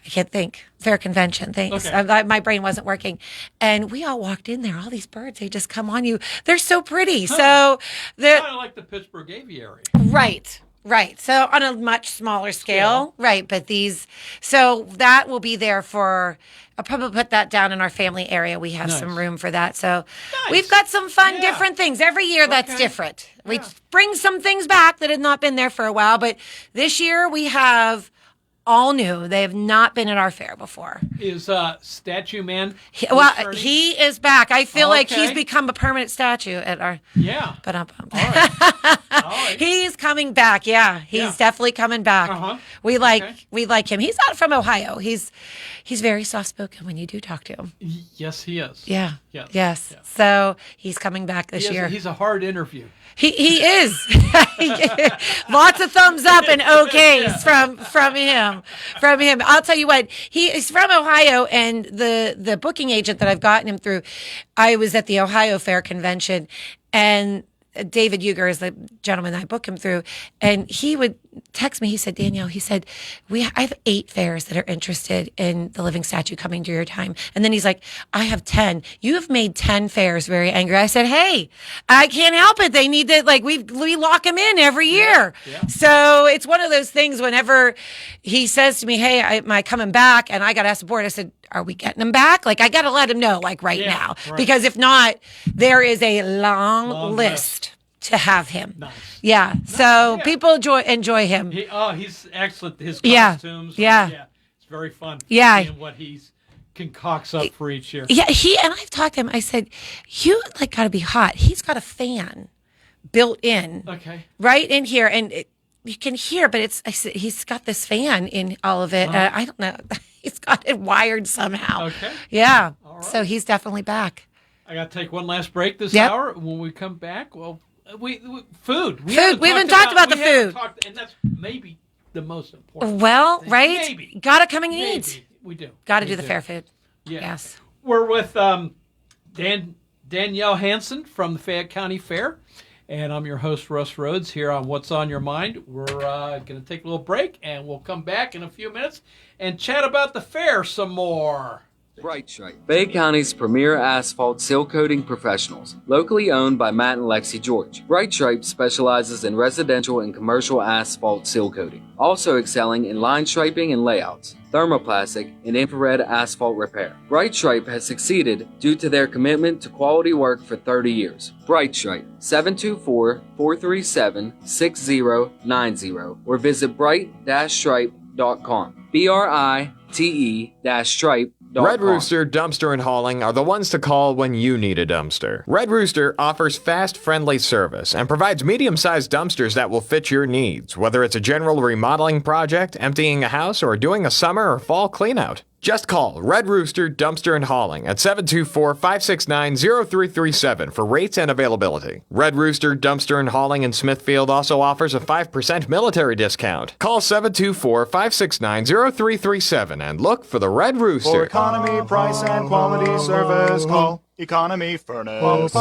Speaker 3: I can't think. Fair convention. Thanks. Okay. My brain wasn't working. And we all walked in there. All these birds, they just come on you. They're so pretty. So
Speaker 2: they're kind of like the Pittsburgh aviary.
Speaker 3: Right. Right. So on a much smaller scale. Right. But so that will be there I'll probably put that down in our family area. We have some room for that. So we've got some fun, different things. Every year that's different. We bring some things back that had not been there for a while. But this year we have all new. They have not been at our fair before.
Speaker 2: Is Statue Man?
Speaker 3: He is back. I feel like he's become a permanent statue at our.
Speaker 2: Yeah.
Speaker 3: But
Speaker 2: All right.
Speaker 3: he's coming back. Yeah, he's definitely coming back. We like him. He's not from Ohio. He's very soft spoken when you do talk to him.
Speaker 2: Yes, he is.
Speaker 3: Yeah.
Speaker 2: Yes.
Speaker 3: Yes. So he's coming back this year.
Speaker 2: He's a hard interview.
Speaker 3: He is. Lots of thumbs up and okays from him. From him. I'll tell you what, he's from Ohio, and the booking agent that I've gotten him through, I was at the Ohio Fair Convention, and David Uger is the gentleman I book him through, and he would text me. He said, Danielle, I have 8 fairs that are interested in the living statue coming to your time. And then he's like, I have 10. You have made 10 fairs very angry. I said, hey, I can't help it. They need to, we lock them in every year. Yeah. So it's one of those things whenever he says to me, hey, am I coming back? And I got to ask the board, I said, are we getting them back? I got to let him know, right now. Right. Because if not, there is a long list to have him. Nice. Yeah. Nice. So people enjoy him.
Speaker 2: He's excellent. His costumes.
Speaker 3: Yeah.
Speaker 2: It's very fun.
Speaker 3: Yeah.
Speaker 2: Seeing what he's concocts up for each year.
Speaker 3: Yeah. And I've talked to him. I said, you got to be hot. He's got a fan built in.
Speaker 2: Okay. Right
Speaker 3: in here. And you can hear, but he's got this fan in all of it. I don't know. He's got it wired somehow.
Speaker 2: Okay.
Speaker 3: Yeah. All right. So he's definitely back.
Speaker 2: I got to take one last break this hour. When we come back, food.
Speaker 3: We haven't talked about the food.
Speaker 2: And that's maybe the most important.
Speaker 3: Well,
Speaker 2: thing.
Speaker 3: right?
Speaker 2: Maybe.
Speaker 3: Gotta come and eat.
Speaker 2: We do.
Speaker 3: Gotta do the fair food.
Speaker 2: Yeah.
Speaker 3: Yes.
Speaker 2: We're with Danielle Hansen from the Fayette County Fair. And I'm your host, Russ Rhodes, here on What's on Your Mind. We're going to take a little break, and we'll come back in a few minutes and chat about the fair some more.
Speaker 8: Bright Stripe, Fayette County's premier asphalt seal coating professionals, locally owned by Matt and Lexi George. Bright Stripe specializes in residential and commercial asphalt seal coating, also excelling in line striping and layouts, thermoplastic, and infrared asphalt repair. Bright Stripe has succeeded due to their commitment to quality work for 30 years. Bright Stripe, 724-437-6090, or visit bright-stripe.com. BRITE-stripe.com.
Speaker 4: Red Rooster Dumpster and Hauling are the ones to call when you need a dumpster. Red Rooster offers fast, friendly service and provides medium-sized dumpsters that will fit your needs, whether it's a general remodeling project, emptying a house, or doing a summer or fall cleanout. Just call Red Rooster Dumpster and Hauling at 724-569-0337 for rates and availability. Red Rooster Dumpster and Hauling in Smithfield also offers a 5% military discount. Call 724-569-0337 and look for the Red Rooster.
Speaker 1: For economy, price, and quality service, call Economy Furnace.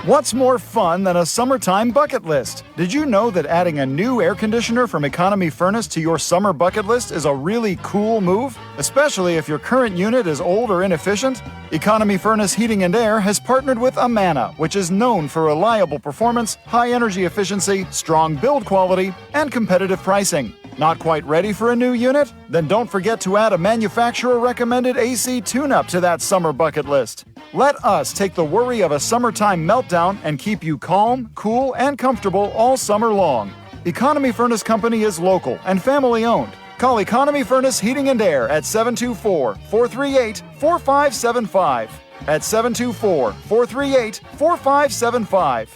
Speaker 1: What's more fun than a summertime bucket list? Did you know that adding a new air conditioner from Economy Furnace to your summer bucket list is a really cool move? Especially if your current unit is old or inefficient? Economy Furnace Heating and Air has partnered with Amana, which is known for reliable performance, high energy efficiency, strong build quality, and competitive pricing. Not quite ready for a new unit? Then don't forget to add a manufacturer-recommended AC tune-up to that summer bucket list. Let us take the worry of a summertime meltdown and keep you calm, cool, and comfortable all summer long. Economy Furnace Company is local and family-owned. Call Economy Furnace Heating and Air at 724-438-4575. At 724-438-4575.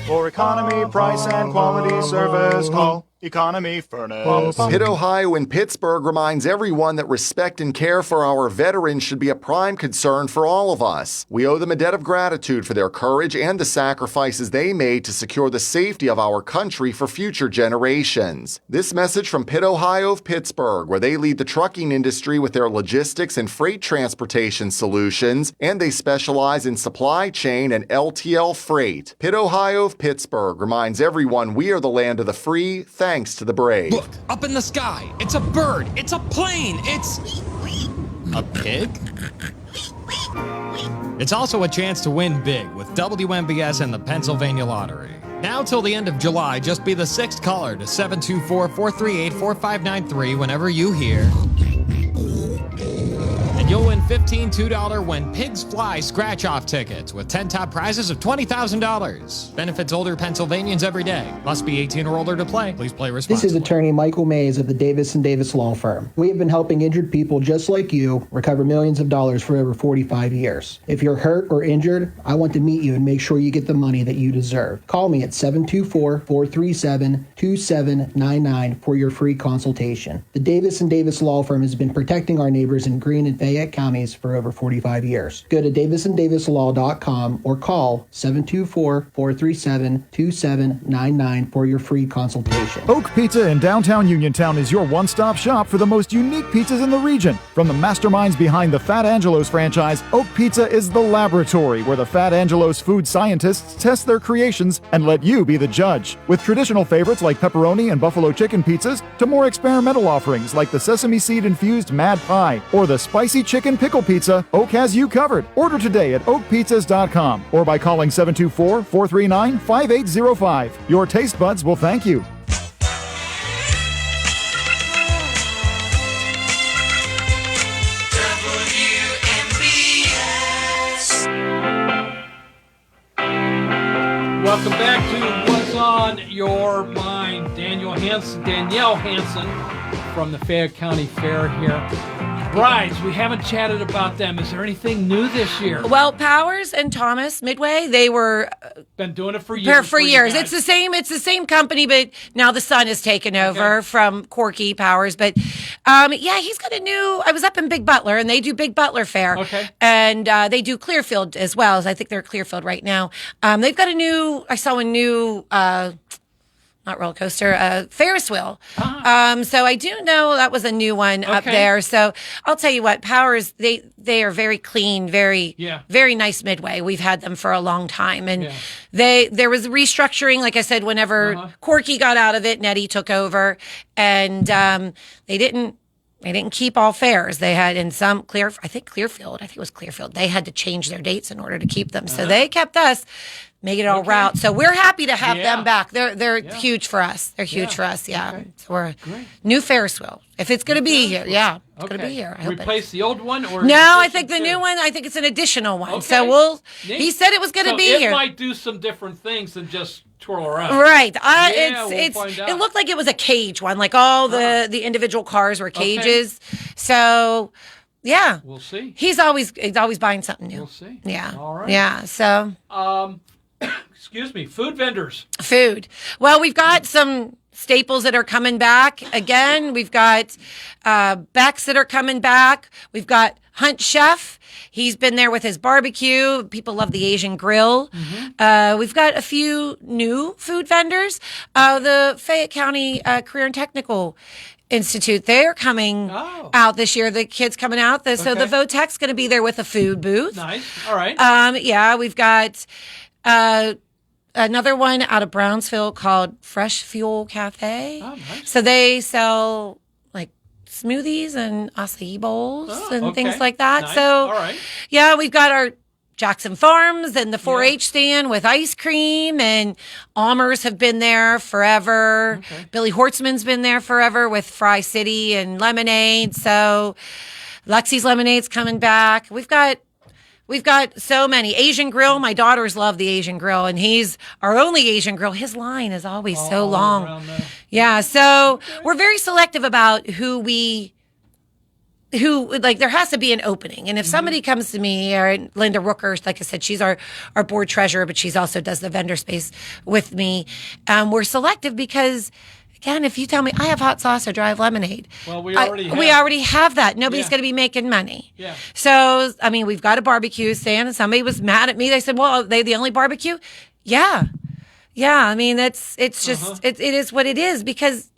Speaker 1: For economy, price, and quality service, call Economy Furnace.
Speaker 9: Pitt, Ohio and Pittsburgh reminds everyone that respect and care for our veterans should be a prime concern for all of us. We owe them a debt of gratitude for their courage and the sacrifices they made to secure the safety of our country for future generations. This message from Pitt, Ohio of Pittsburgh, where they lead the trucking industry with their logistics and freight transportation solutions, and they specialize in supply chain and LTL freight. Pitt, Ohio of Pittsburgh reminds everyone we are the land of the free, thanks to the brave.
Speaker 10: Look, up in the sky. It's a bird. It's a plane. It's...
Speaker 4: a pig? It's also a chance to win big with WMBS and the Pennsylvania Lottery. Now till the end of July, just be the 6th caller to 724-438-4593 whenever you hear. And you'll win 15 $2 When Pigs Fly scratch-off tickets with 10 top prizes of $20,000. Benefits older Pennsylvanians every day. Must be 18 or older to play. Please play responsibly.
Speaker 11: This is attorney Michael Mays of the Davis & Davis Law Firm. We have been helping injured people just like you recover millions of dollars for over 45 years. If you're hurt or injured, I want to meet you and make sure you get the money that you deserve. Call me at 724-437-2799 for your free consultation. The Davis & Davis Law Firm has been protecting our neighbors in Greene and Fayette counties for over 45 years. Go to davisanddavislaw.com or call 724-437-2799 for your free consultation.
Speaker 1: Oak Pizza in downtown Uniontown is your one-stop shop for the most unique pizzas in the region. From the masterminds behind the Fat Angelo's franchise, Oak Pizza is the laboratory where the Fat Angelo's food scientists test their creations and let you be the judge. With traditional favorites like pepperoni and buffalo chicken pizzas to more experimental offerings like the sesame seed-infused Mad Pie or the spicy chicken pickle pizza, Oak has you covered. Order today at oakpizzas.com or by calling 724-439-5805. Your taste buds will thank you.
Speaker 2: Welcome back to What's on Your Mind. Danielle Hansen from the Fayette County Fair here. Brides, we haven't chatted about them. Is there anything new this year?
Speaker 3: Well, Powers and Thomas Midway, they were
Speaker 2: been doing it for years.
Speaker 3: For years. It's the same company, but now the son has taken over from Corky Powers. But yeah, he's got a new. I was up in Big Butler, and they do Big Butler Fair.
Speaker 2: Okay.
Speaker 3: And they do Clearfield as well. I think they're Clearfield right now. They've got a new. I saw a new. Not roller coaster, Ferris wheel. So I do know that was a new one up there. So I'll tell you what, Powers, they are very clean, very nice Midway. We've had them for a long time. And there was restructuring, like I said, whenever Corky got out of it, Nettie took over. And they didn't keep all fairs. They had in some Clearfield, I think it was Clearfield. They had to change their dates in order to keep them. So they kept us. Make it all route. So we're happy to have them back. They're huge for us. They're huge for us. Yeah. Okay. So we're new Ferris wheel. If it's going to be here, it's going to be here. I hope
Speaker 2: replace the old one, or
Speaker 3: no? I think the new one. I think it's an additional one. Okay. So He said it was going to be here.
Speaker 2: It might do some different things than just twirl around.
Speaker 3: Right. It looked like it was a cage one. Like all the individual cars were cages. Okay. So. Yeah.
Speaker 2: We'll see.
Speaker 3: He's always buying something new.
Speaker 2: We'll see.
Speaker 3: Yeah.
Speaker 2: All right.
Speaker 3: Yeah. So.
Speaker 2: Excuse me, food vendors.
Speaker 3: Food. Well, we've got some staples that are coming back. Again, we've got Beck's that are coming back. We've got Hunt Chef. He's been there with his barbecue. People love the Asian grill. Mm-hmm. We've got a few new food vendors. The Fayette County Career and Technical Institute, they're coming out this year. The kids coming out. So the Votech's going to be there with a food booth.
Speaker 2: Nice. All right.
Speaker 3: Yeah, we've got another one out of Brownsville called Fresh Fuel Cafe. Oh, nice. So they sell like smoothies and acai bowls and things like that.
Speaker 2: Nice.
Speaker 3: So,
Speaker 2: all right.
Speaker 3: Yeah, we've got our Jackson Farms and the 4-H stand with ice cream, and Almers have been there forever. Okay. Billy Hortzman's been there forever with Fry City and lemonade. So Lexi's Lemonade's coming back. We've got so many. Asian Grill. My daughters love the Asian Grill, and he's our only Asian Grill. His line is always so long. Yeah, so we're very selective about who there has to be an opening. And if somebody comes to me, or Linda Rooker, like I said, she's our board treasurer, but she's also does the vendor space with me. We're selective because, again, if you tell me I have hot sauce or dry lemonade,
Speaker 2: well, we
Speaker 3: already have that. Nobody's going to be making money. Yeah. So, I mean, we've got a barbecue stand, and somebody was mad at me. They said, "Well, are they the only barbecue?" Yeah. I mean, it's just it is what it is, because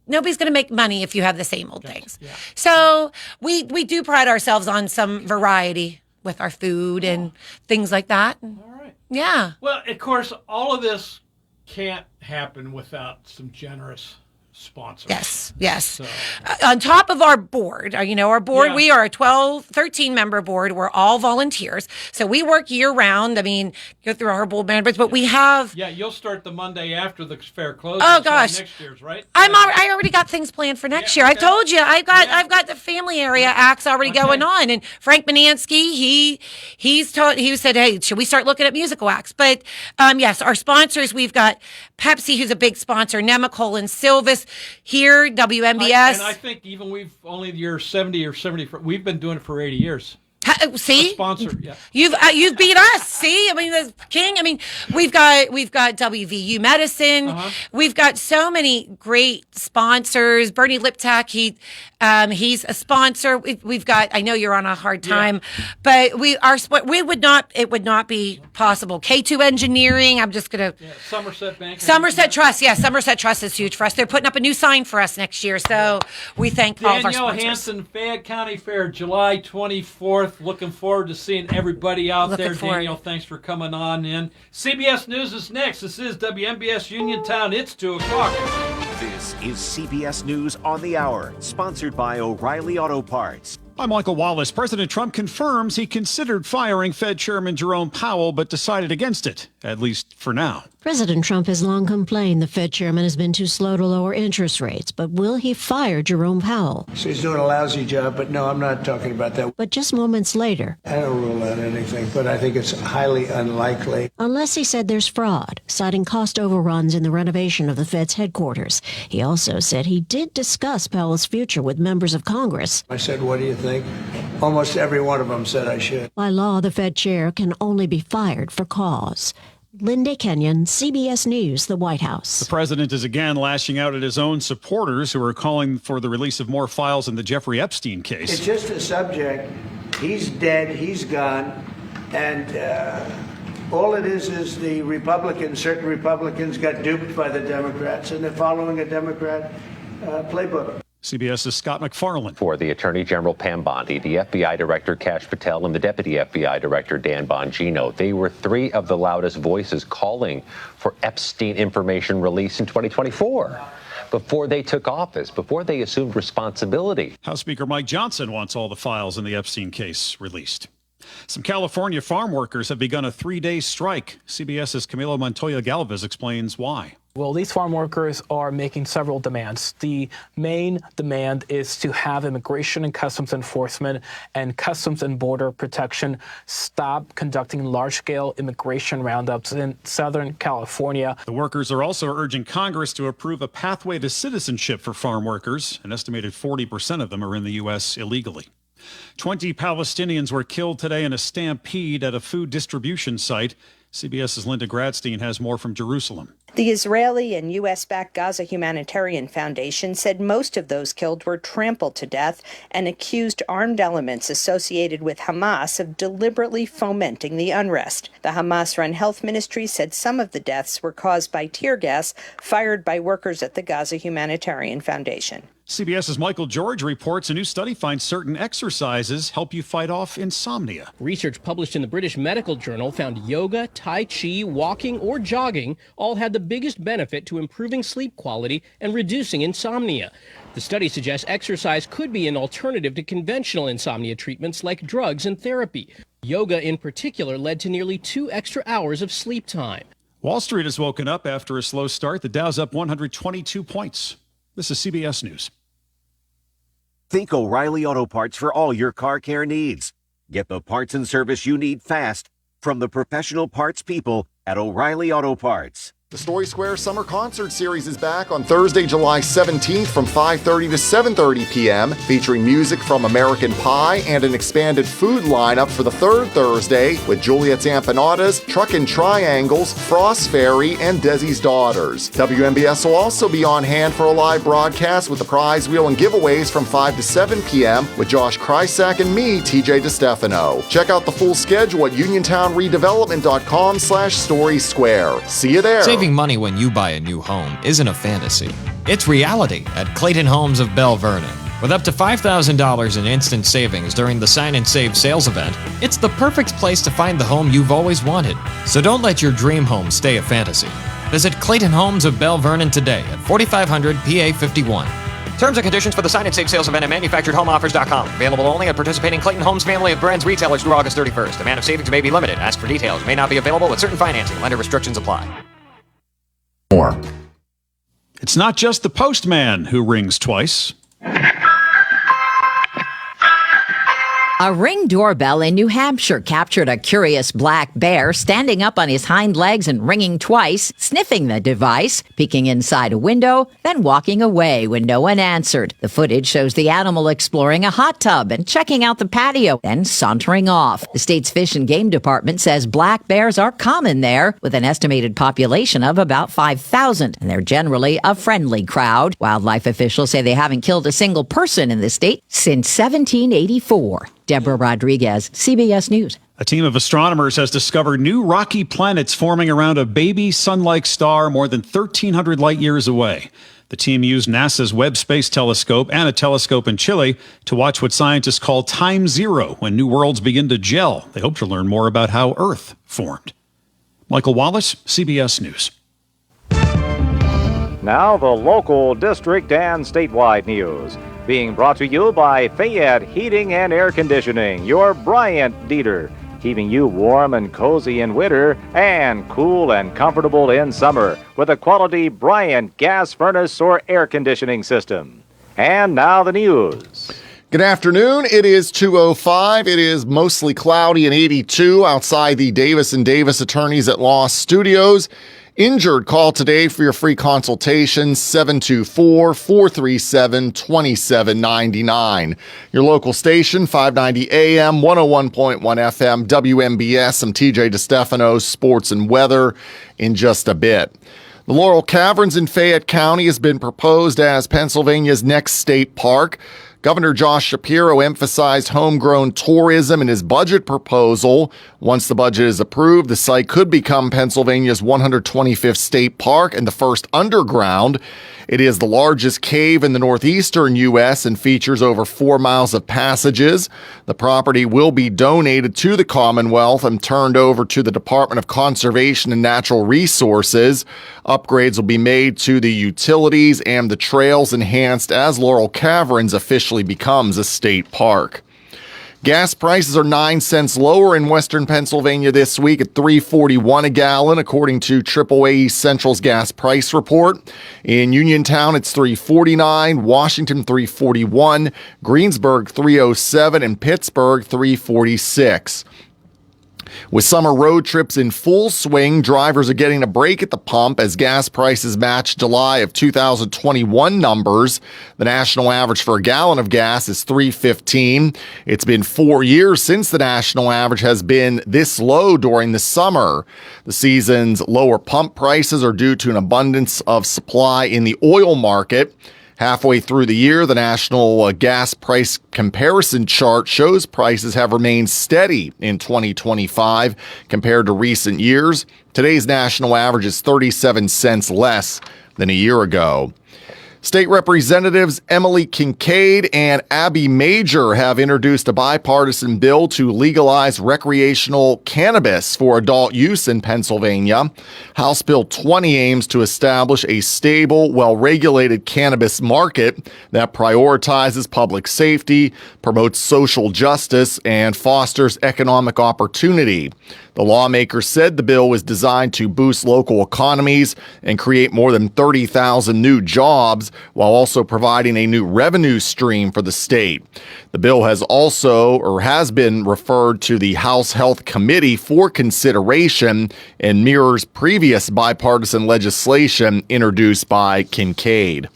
Speaker 3: nobody's going to make money if you have the same old things. Yeah. So we do pride ourselves on some variety with our food and things like that. All
Speaker 2: right.
Speaker 3: Yeah.
Speaker 2: Well, of course, all of this can't happen without some generous sponsors.
Speaker 3: Yes.
Speaker 2: So.
Speaker 3: On top of our board, our board,
Speaker 2: Yeah.
Speaker 3: we are a 13 member board. We're all volunteers. So we work year round. Go through our board members, but we have.
Speaker 2: Yeah, you'll start the Monday after the fair closes.
Speaker 3: Oh gosh,
Speaker 2: next year's, right?
Speaker 3: I already got things planned for next year.
Speaker 2: Okay.
Speaker 3: I told you, I've got the family area acts already going on. And Frank Banansky, he said, hey, should we start looking at musical acts? But yes, our sponsors, we've got Pepsi, who's a big sponsor, Nemacolin and Silvis here, WMBS.
Speaker 2: And I think even we've only year 70 or 70. We've been doing it for 80 years.
Speaker 3: See,
Speaker 2: a sponsor, yeah.
Speaker 3: You've beat us. See, the king. We've got WVU Medicine.
Speaker 2: Uh-huh.
Speaker 3: We've got so many great sponsors. Bernie Liptak, he's a sponsor. We've got. I know you're on a hard time, but it would not be possible. K2 Engineering. I'm just gonna.
Speaker 2: Yeah, Somerset Bank.
Speaker 3: Somerset Trust. Yes, Somerset Trust is huge for us. They're putting up a new sign for us next year, so we thank all of our sponsors.
Speaker 2: Danielle Hansen, Fayette County Fair, July 24th. Looking forward to seeing everybody out there. Danielle, thanks for coming on in. CBS News is next. This is WMBS Uniontown. It's 2 o'clock.
Speaker 12: This is CBS News on the Hour, sponsored by O'Reilly Auto Parts.
Speaker 13: I'm Michael Wallace. President Trump confirms he considered firing Fed Chairman Jerome Powell, but decided against it, at least for now.
Speaker 14: President Trump has long complained the Fed chairman has been too slow to lower interest rates, but will he fire Jerome Powell?
Speaker 15: So he's doing a lousy job, but no, I'm not talking about that.
Speaker 14: But just moments later,
Speaker 15: I don't rule out anything, but I think it's highly unlikely.
Speaker 14: Unless he said there's fraud, citing cost overruns in the renovation of the Fed's headquarters. He also said he did discuss Powell's future with members of Congress.
Speaker 15: I said, what do you think? Almost every one of them said I should.
Speaker 14: By law, the Fed chair can only be fired for cause. Linda Kenyon, CBS News, the White House.
Speaker 13: The president is again lashing out at his own supporters who are calling for the release of more files in the Jeffrey Epstein case.
Speaker 15: It's just a subject. He's dead. He's gone. And all it is certain Republicans got duped by the Democrats, and they're following a Democrat playbook.
Speaker 13: CBS's Scott McFarland.
Speaker 16: For the Attorney General Pam Bondi, the FBI Director Kash Patel, and the Deputy FBI Director Dan Bongino, they were three of the loudest voices calling for Epstein information release in 2024. Before they took office, before they assumed responsibility.
Speaker 13: House Speaker Mike Johnson wants all the files in the Epstein case released. Some California farm workers have begun a 3-day strike. CBS's Camilo Montoya Galvez explains why.
Speaker 17: Well, these farm workers are making several demands. The main demand is to have Immigration and Customs Enforcement and Customs and Border Protection stop conducting large-scale immigration roundups in Southern California.
Speaker 13: The workers are also urging Congress to approve a pathway to citizenship for farm workers. An estimated 40% of them are in the U.S. illegally. 20 Palestinians were killed today in a stampede at a food distribution site. CBS's Linda Gradstein has more from Jerusalem.
Speaker 18: The Israeli and U.S.-backed Gaza Humanitarian Foundation said most of those killed were trampled to death and accused armed elements associated with Hamas of deliberately fomenting the unrest. The Hamas-run health ministry said some of the deaths were caused by tear gas fired by workers at the Gaza Humanitarian Foundation.
Speaker 13: CBS's Michael George reports a new study finds certain exercises help you fight off insomnia.
Speaker 19: Research published in the British Medical Journal found yoga, tai chi, walking, or jogging all had the biggest benefit to improving sleep quality and reducing insomnia. The study suggests exercise could be an alternative to conventional insomnia treatments like drugs and therapy. Yoga in particular led to nearly 2 extra hours of sleep time.
Speaker 13: Wall Street has woken up after a slow start. The Dow's up 122 points. This is CBS News.
Speaker 12: Think O'Reilly Auto Parts for all your car care needs. Get the parts and service you need fast from the professional parts people at O'Reilly Auto Parts.
Speaker 9: The Story Square Summer Concert Series is back on Thursday, July 17th from 5:30 to 7:30 p.m., featuring music from American Pie and an expanded food lineup for the third Thursday with Juliet's Empanadas, Truckin' Triangles, Frost Fairy, and Desi's Daughters. WMBS will also be on hand for a live broadcast with the prize wheel and giveaways from 5 to 7 p.m. with Josh Krysak and me, TJ DeStefano. Check out the full schedule at uniontownredevelopment.com/Story Square. See you there.
Speaker 4: Saving money when you buy a new home isn't a fantasy. It's reality at Clayton Homes of Bell Vernon. With up to $5,000 in instant savings during the Sign and Save sales event, it's the perfect place to find the home you've always wanted. So don't let your dream home stay a fantasy. Visit Clayton Homes of Bell Vernon today at 4500 PA 51. Terms and conditions for the Sign and Save sales event at manufacturedhomeoffers.com. Available only at participating Clayton Homes family of brands retailers through August 31st. Amount of savings may be limited. Ask for details. May not be available with certain financing. Lender restrictions apply.
Speaker 9: More.
Speaker 13: It's not just the postman who rings twice.
Speaker 20: A Ring doorbell in New Hampshire captured a curious black bear standing up on his hind legs and ringing twice, sniffing the device, peeking inside a window, then walking away when no one answered. The footage shows the animal exploring a hot tub and checking out the patio, then sauntering off. The state's Fish and Game Department says black bears are common there, with an estimated population of about 5,000, and they're generally a friendly crowd. Wildlife officials say they haven't killed a single person in the state since 1784. Deborah Rodriguez, CBS News.
Speaker 13: A team of astronomers has discovered new rocky planets forming around a baby sun-like star more than 1,300 light years away. The team used NASA's Webb Space Telescope and a telescope in Chile to watch what scientists call time zero, when new worlds begin to gel. They hope to learn more about how Earth formed. Michael Wallace, CBS News.
Speaker 21: Now the local, district, and statewide news. Being brought to you by Fayette Heating and Air Conditioning, your Bryant Dieter, keeping you warm and cozy in winter and cool and comfortable in summer with a quality Bryant gas furnace or air conditioning system. And now the news.
Speaker 9: Good afternoon. It is 2:05. It is mostly cloudy and 82 outside the Davis & Davis Attorneys at Law Studios. Injured, call today for your free consultation, 724-437-2799. Your local station, 590 AM, 101.1 FM, WMBS. I'm TJ DeStefano, sports and weather in just a bit. The Laurel Caverns in Fayette County has been proposed as Pennsylvania's next state park. Governor Josh Shapiro emphasized homegrown tourism in his budget proposal. Once the budget is approved, the site could become Pennsylvania's 125th state park and the first underground. It is the largest cave in the northeastern U.S. and features over 4 miles of passages. The property will be donated to the Commonwealth and turned over to the Department of Conservation and Natural Resources. Upgrades will be made to the utilities and the trails enhanced as Laurel Caverns officially becomes a state park. Gas prices are 9 cents lower in western Pennsylvania this week at $3.41 a gallon, according to AAA Central's gas price report. In Uniontown, it's $3.49, Washington $3.41, Greensburg $3.07, and Pittsburgh $3.46. With summer road trips in full swing, drivers are getting a break at the pump as gas prices match July of 2021 numbers. The national average for a gallon of gas is $3.15. It's been 4 years since the national average has been this low during the summer. The season's lower pump prices are due to an abundance of supply in the oil market. Halfway through the year, the national gas price comparison chart shows prices have remained steady in 2025 compared to recent years. Today's national average is 37 cents less than a year ago. State Representatives Emily Kincaid and Abby Major have introduced a bipartisan bill to legalize recreational cannabis for adult use in Pennsylvania. House Bill 20 aims to establish a stable, well-regulated cannabis market that prioritizes public safety, promotes social justice, and fosters economic opportunity. The lawmakers said the bill was designed to boost local economies and create more than 30,000 new jobs, while also providing a new revenue stream for the state. The bill has been referred to the House Health Committee for consideration and mirrors previous bipartisan legislation introduced by Kincaid.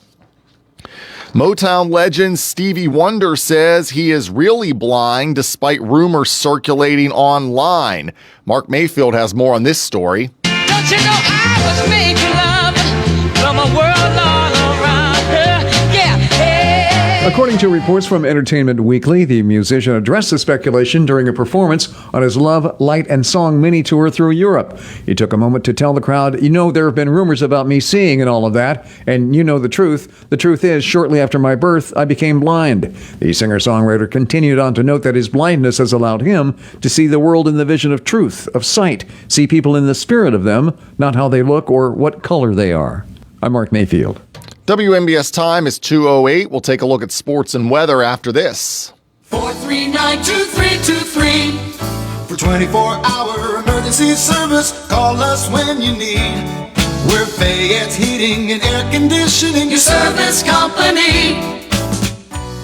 Speaker 9: Motown legend Stevie Wonder says he is really blind despite rumors circulating online. Mark Mayfield has more on this story.
Speaker 5: Don't you know I was made to love from a world all around her? Yeah, hey.
Speaker 7: According to reports from Entertainment Weekly, the musician addressed the speculation during a performance on his Love, Light, and Song mini tour through Europe. He took a moment to tell the crowd, there have been rumors about me seeing and all of that, and you know the truth. The truth is, shortly after my birth, I became blind. The singer-songwriter continued on to note that his blindness has allowed him to see the world in the vision of truth, of sight, see people in the spirit of them, not how they look or what color they are. I'm Mark Mayfield.
Speaker 9: WMBS time is 2:08. We'll take a look at sports and weather after this.
Speaker 22: 439-2323. For 24-hour emergency service, call us when you need. We're Fayette's Heating and Air Conditioning, your service company.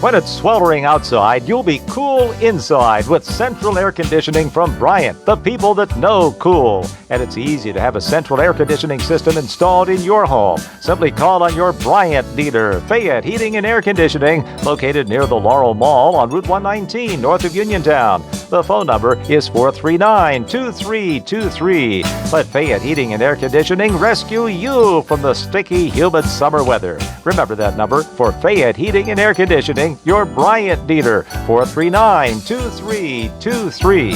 Speaker 21: When it's sweltering outside, you'll be cool inside with central air conditioning from Bryant, the people that know cool. And it's easy to have a central air conditioning system installed in your home. Simply call on your Bryant dealer, Fayette Heating and Air Conditioning, located near the Laurel Mall on Route 119, north of Uniontown. The phone number is 439-2323. Let Fayette Heating and Air Conditioning rescue you from the sticky, humid summer weather. Remember that number for Fayette Heating and Air Conditioning, your Bryant dealer, 439-2323.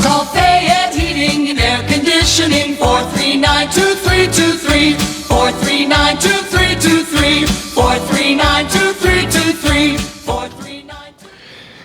Speaker 22: Call Fayette Heating and Air Conditioning, 439-2323, 439-2323, 439-2323.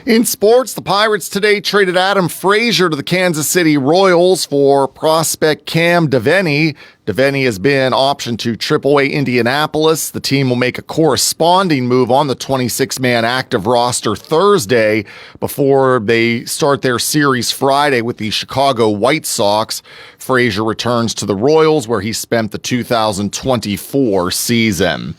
Speaker 9: In sports, the Pirates today traded Adam Frazier to the Kansas City Royals for prospect Cam Devaney. Devaney has been optioned to AAA Indianapolis. The team will make a corresponding move on the 26-man active roster Thursday before they start their series Friday with the Chicago White Sox. Frazier returns to the Royals, where he spent the 2024 season.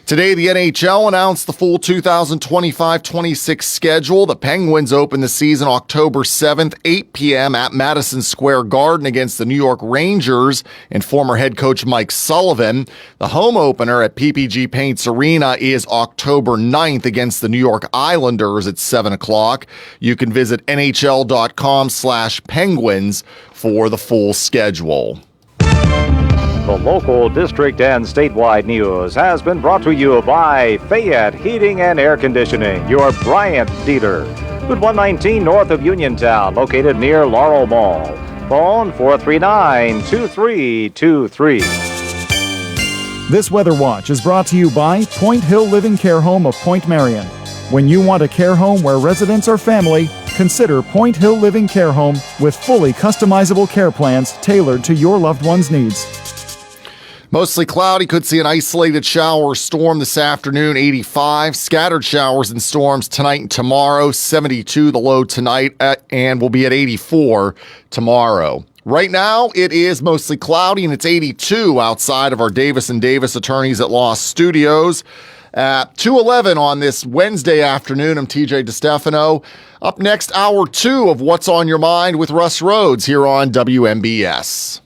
Speaker 9: Today, the NHL announced the full 2025-26 schedule. The Penguins open the season October 7th, 8 p.m. at Madison Square Garden against the New York Rangers and former head coach Mike Sullivan. The home opener at PPG Paints Arena is October 9th against the New York Islanders at 7 o'clock. You can visit NHL.com/Penguins for the full schedule.
Speaker 21: The local, district, and statewide news has been brought to you by Fayette Heating and Air Conditioning, your Bryant dealer. Route 119 north of Uniontown, located near Laurel Mall. Phone 439-2323.
Speaker 1: This Weather Watch is brought to you by Point Hill Living Care Home of Point Marion. When you want a care home where residents are family, consider Point Hill Living Care Home with fully customizable care plans tailored to your loved one's needs.
Speaker 9: Mostly cloudy, could see an isolated shower or storm this afternoon, 85. Scattered showers and storms tonight and tomorrow, 72 the low tonight, and will be at 84 tomorrow. Right now, it is mostly cloudy, and it's 82 outside of our Davis & Davis Attorneys at Law Studios. At 2:11 on this Wednesday afternoon, I'm TJ DeStefano. Up next, hour 2 of What's on Your Mind with Russ Rhodes here on WMBS.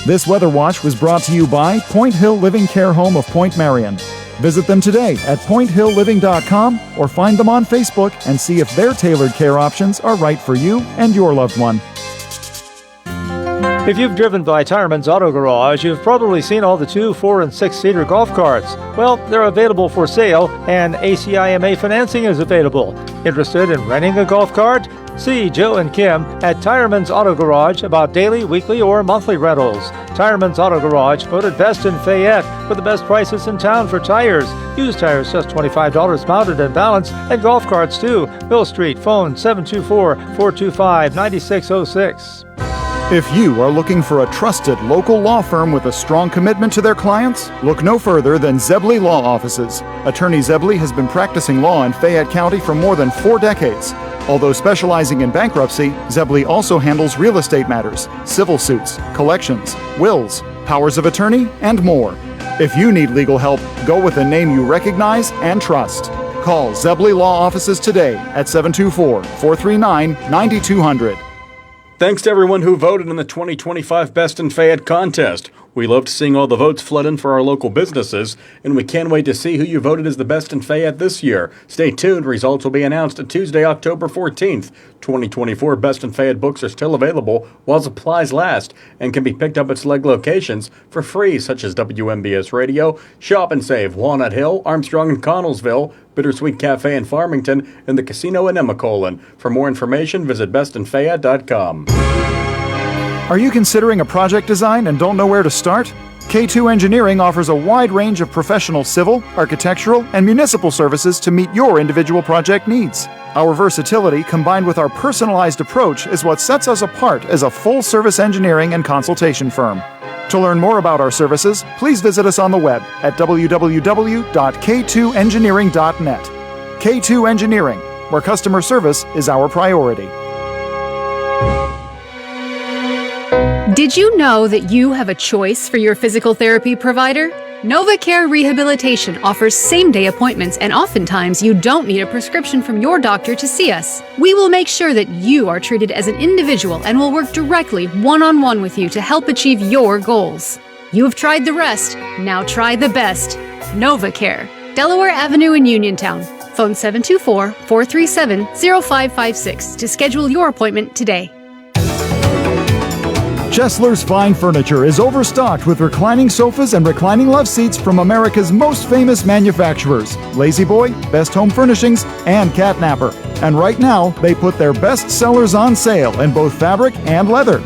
Speaker 1: This Weather Watch was brought to you by Point Hill Living Care Home of Point Marion. Visit them today at pointhillliving.com or find them on Facebook and see if their tailored care options are right for you and your loved one.
Speaker 23: If you've driven by Tireman's Auto Garage, you've probably seen all the 2-, 4-, and 6-seater golf carts. Well, they're available for sale, and ACIMA financing is available. Interested in renting a golf cart? See Joe and Kim at Tireman's Auto Garage about daily, weekly, or monthly rentals. Tireman's Auto Garage, voted best in Fayette with the best prices in town for tires. Used tires just $25 mounted and balanced, and golf carts too. Mill Street, phone 724-425-9606.
Speaker 1: If you are looking for a trusted local law firm with a strong commitment to their clients, look no further than Zebley Law Offices. Attorney Zebley has been practicing law in Fayette County for more than 4 decades. Although specializing in bankruptcy, Zebley also handles real estate matters, civil suits, collections, wills, powers of attorney, and more. If you need legal help, go with a name you recognize and trust. Call Zebley Law Offices today at 724-439-9200.
Speaker 24: Thanks to everyone who voted in the 2025 Best in Fayette contest.
Speaker 6: We loved seeing all the votes flood in for our local businesses, and we can't wait to see who you voted as the best in Fayette this year. Stay tuned. Results will be announced on Tuesday, October 14th. 2024 Best in Fayette books are still available while supplies last and can be picked up at select locations for free, such as WMBS Radio, Shop and Save, Walnut Hill, Armstrong and Connellsville, Bittersweet Cafe in Farmington, and the Casino in Nemacolin. For more information, visit bestinfayette.com.
Speaker 1: Are you considering a project design and don't know where to start? K2 Engineering offers a wide range of professional civil, architectural, and municipal services to meet your individual project needs. Our versatility combined with our personalized approach is what sets us apart as a full-service engineering and consultation firm. To learn more about our services, please visit us on the web at www.k2engineering.net. K2 Engineering, where customer service is our priority.
Speaker 8: Did you know that you have a choice for your physical therapy provider? NovaCare Rehabilitation offers same-day appointments, and oftentimes you don't need a prescription from your doctor to see us. We will make sure that you are treated as an individual and will work directly one-on-one with you to help achieve your goals. You have tried the rest, now try the best. NovaCare, Delaware Avenue in Uniontown. Phone 724-437-0556 to schedule your appointment today.
Speaker 1: Chesler's Fine Furniture is overstocked with reclining sofas and reclining love seats from America's most famous manufacturers, Lazy Boy, Best Home Furnishings, and Catnapper. And right now, they put their best sellers on sale in both fabric and leather.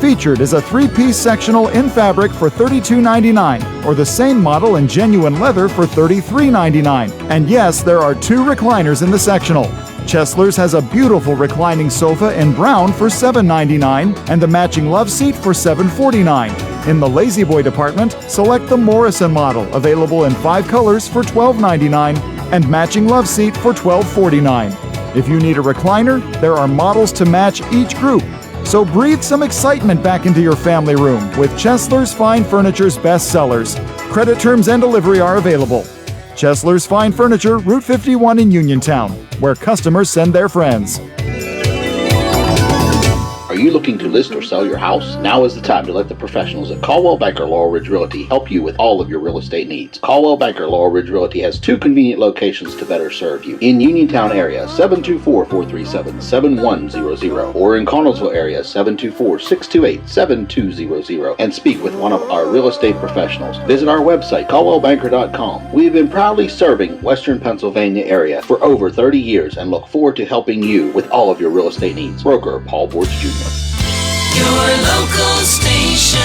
Speaker 1: Featured is a 3-piece sectional in fabric for $32.99, or the same model in genuine leather for $33.99. And yes, there are 2 recliners in the sectional. Chesler's has a beautiful reclining sofa in brown for $7.99 and the matching love seat for $7.49. In the Lazy Boy department, select the Morrison model, available in 5 colors for $12.99 and matching love seat for $12.49. If you need a recliner, there are models to match each group. So breathe some excitement back into your family room with Chesler's Fine Furniture's best sellers. Credit terms and delivery are available. Chesler's Fine Furniture, Route 51 in Uniontown, where customers send their friends.
Speaker 10: Are you looking to list or sell your house? Now is the time to let the professionals at Caldwell Banker Laurel Ridge Realty help you with all of your real estate needs. Caldwell Banker Laurel Ridge Realty has 2 convenient locations to better serve you. In Uniontown area, 724-437-7100, or in Connellsville area, 724-628-7200, and speak with one of our real estate professionals. Visit our website, caldwellbanker.com. We have been proudly serving Western Pennsylvania area for over 30 years and look forward to helping you with all of your real estate needs. Broker Paul Bortz Jr.
Speaker 22: Your local station,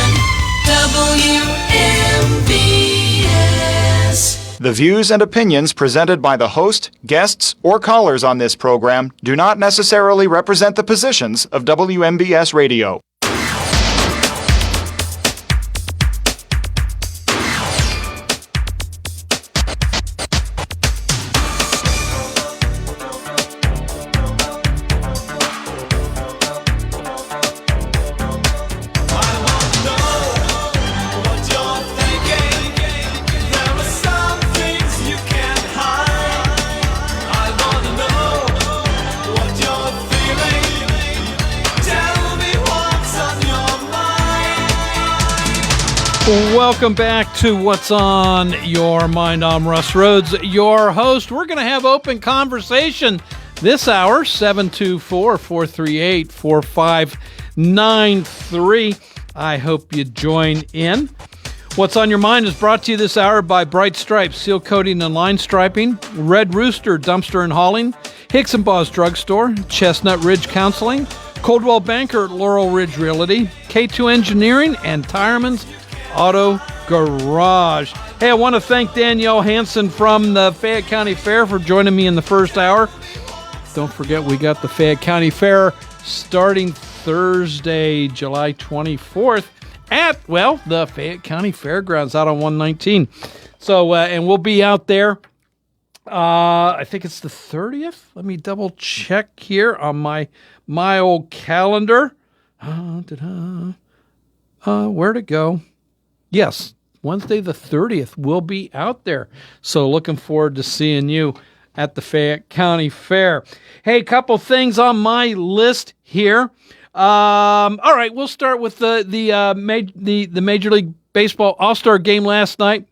Speaker 22: WMBS.
Speaker 1: The views and opinions presented by the host, guests, or callers on this program do not necessarily represent the positions of WMBS Radio.
Speaker 2: Welcome back to What's on Your Mind. I'm Russ Rhodes, your host. We're going to have open conversation this hour, 724-438-4593. I hope you join in. What's on Your Mind is brought to you this hour by Bright Stripes, seal coating and line striping, Red Rooster Dumpster and Hauling, Hicks and Baw's Drugstore, Chestnut Ridge Counseling, Coldwell Banker Laurel Ridge Realty, K2 Engineering, and Tireman's Auto Garage. Hey, I want to thank Danielle Hansen from the Fayette County Fair for joining me in the first hour. Don't forget, we got the Fayette County Fair starting Thursday, July 24th at, well, the Fayette County Fairgrounds out on 119. So, and we'll be out there. I think it's the 30th. Let me double check here on my old calendar. Where'd it go? Yes, Wednesday the 30th, we'll be out there. So looking forward to seeing you at the Fayette County Fair. Hey, a couple things on my list here. All right, we'll start with the Major League baseball All-Star game last night.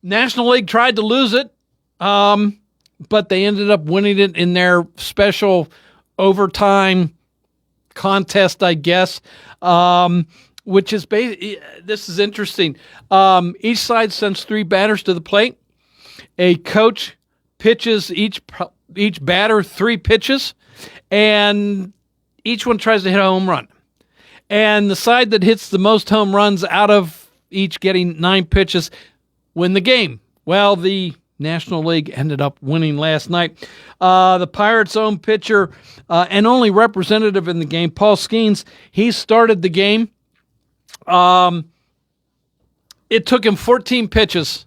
Speaker 2: National League tried to lose it, but they ended up winning it in their special overtime contest, I guess, which is this is interesting. Each side sends 3 batters to the plate. A coach pitches each batter 3 pitches, and each one tries to hit a home run. And the side that hits the most home runs out of each getting 9 pitches win the game. Well, the National League ended up winning last night. The Pirates' own pitcher and only representative in the game, Paul Skeens, he started the game. It took him 14 pitches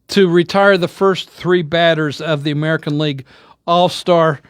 Speaker 2: to retire the first 3 batters of the American League All-Star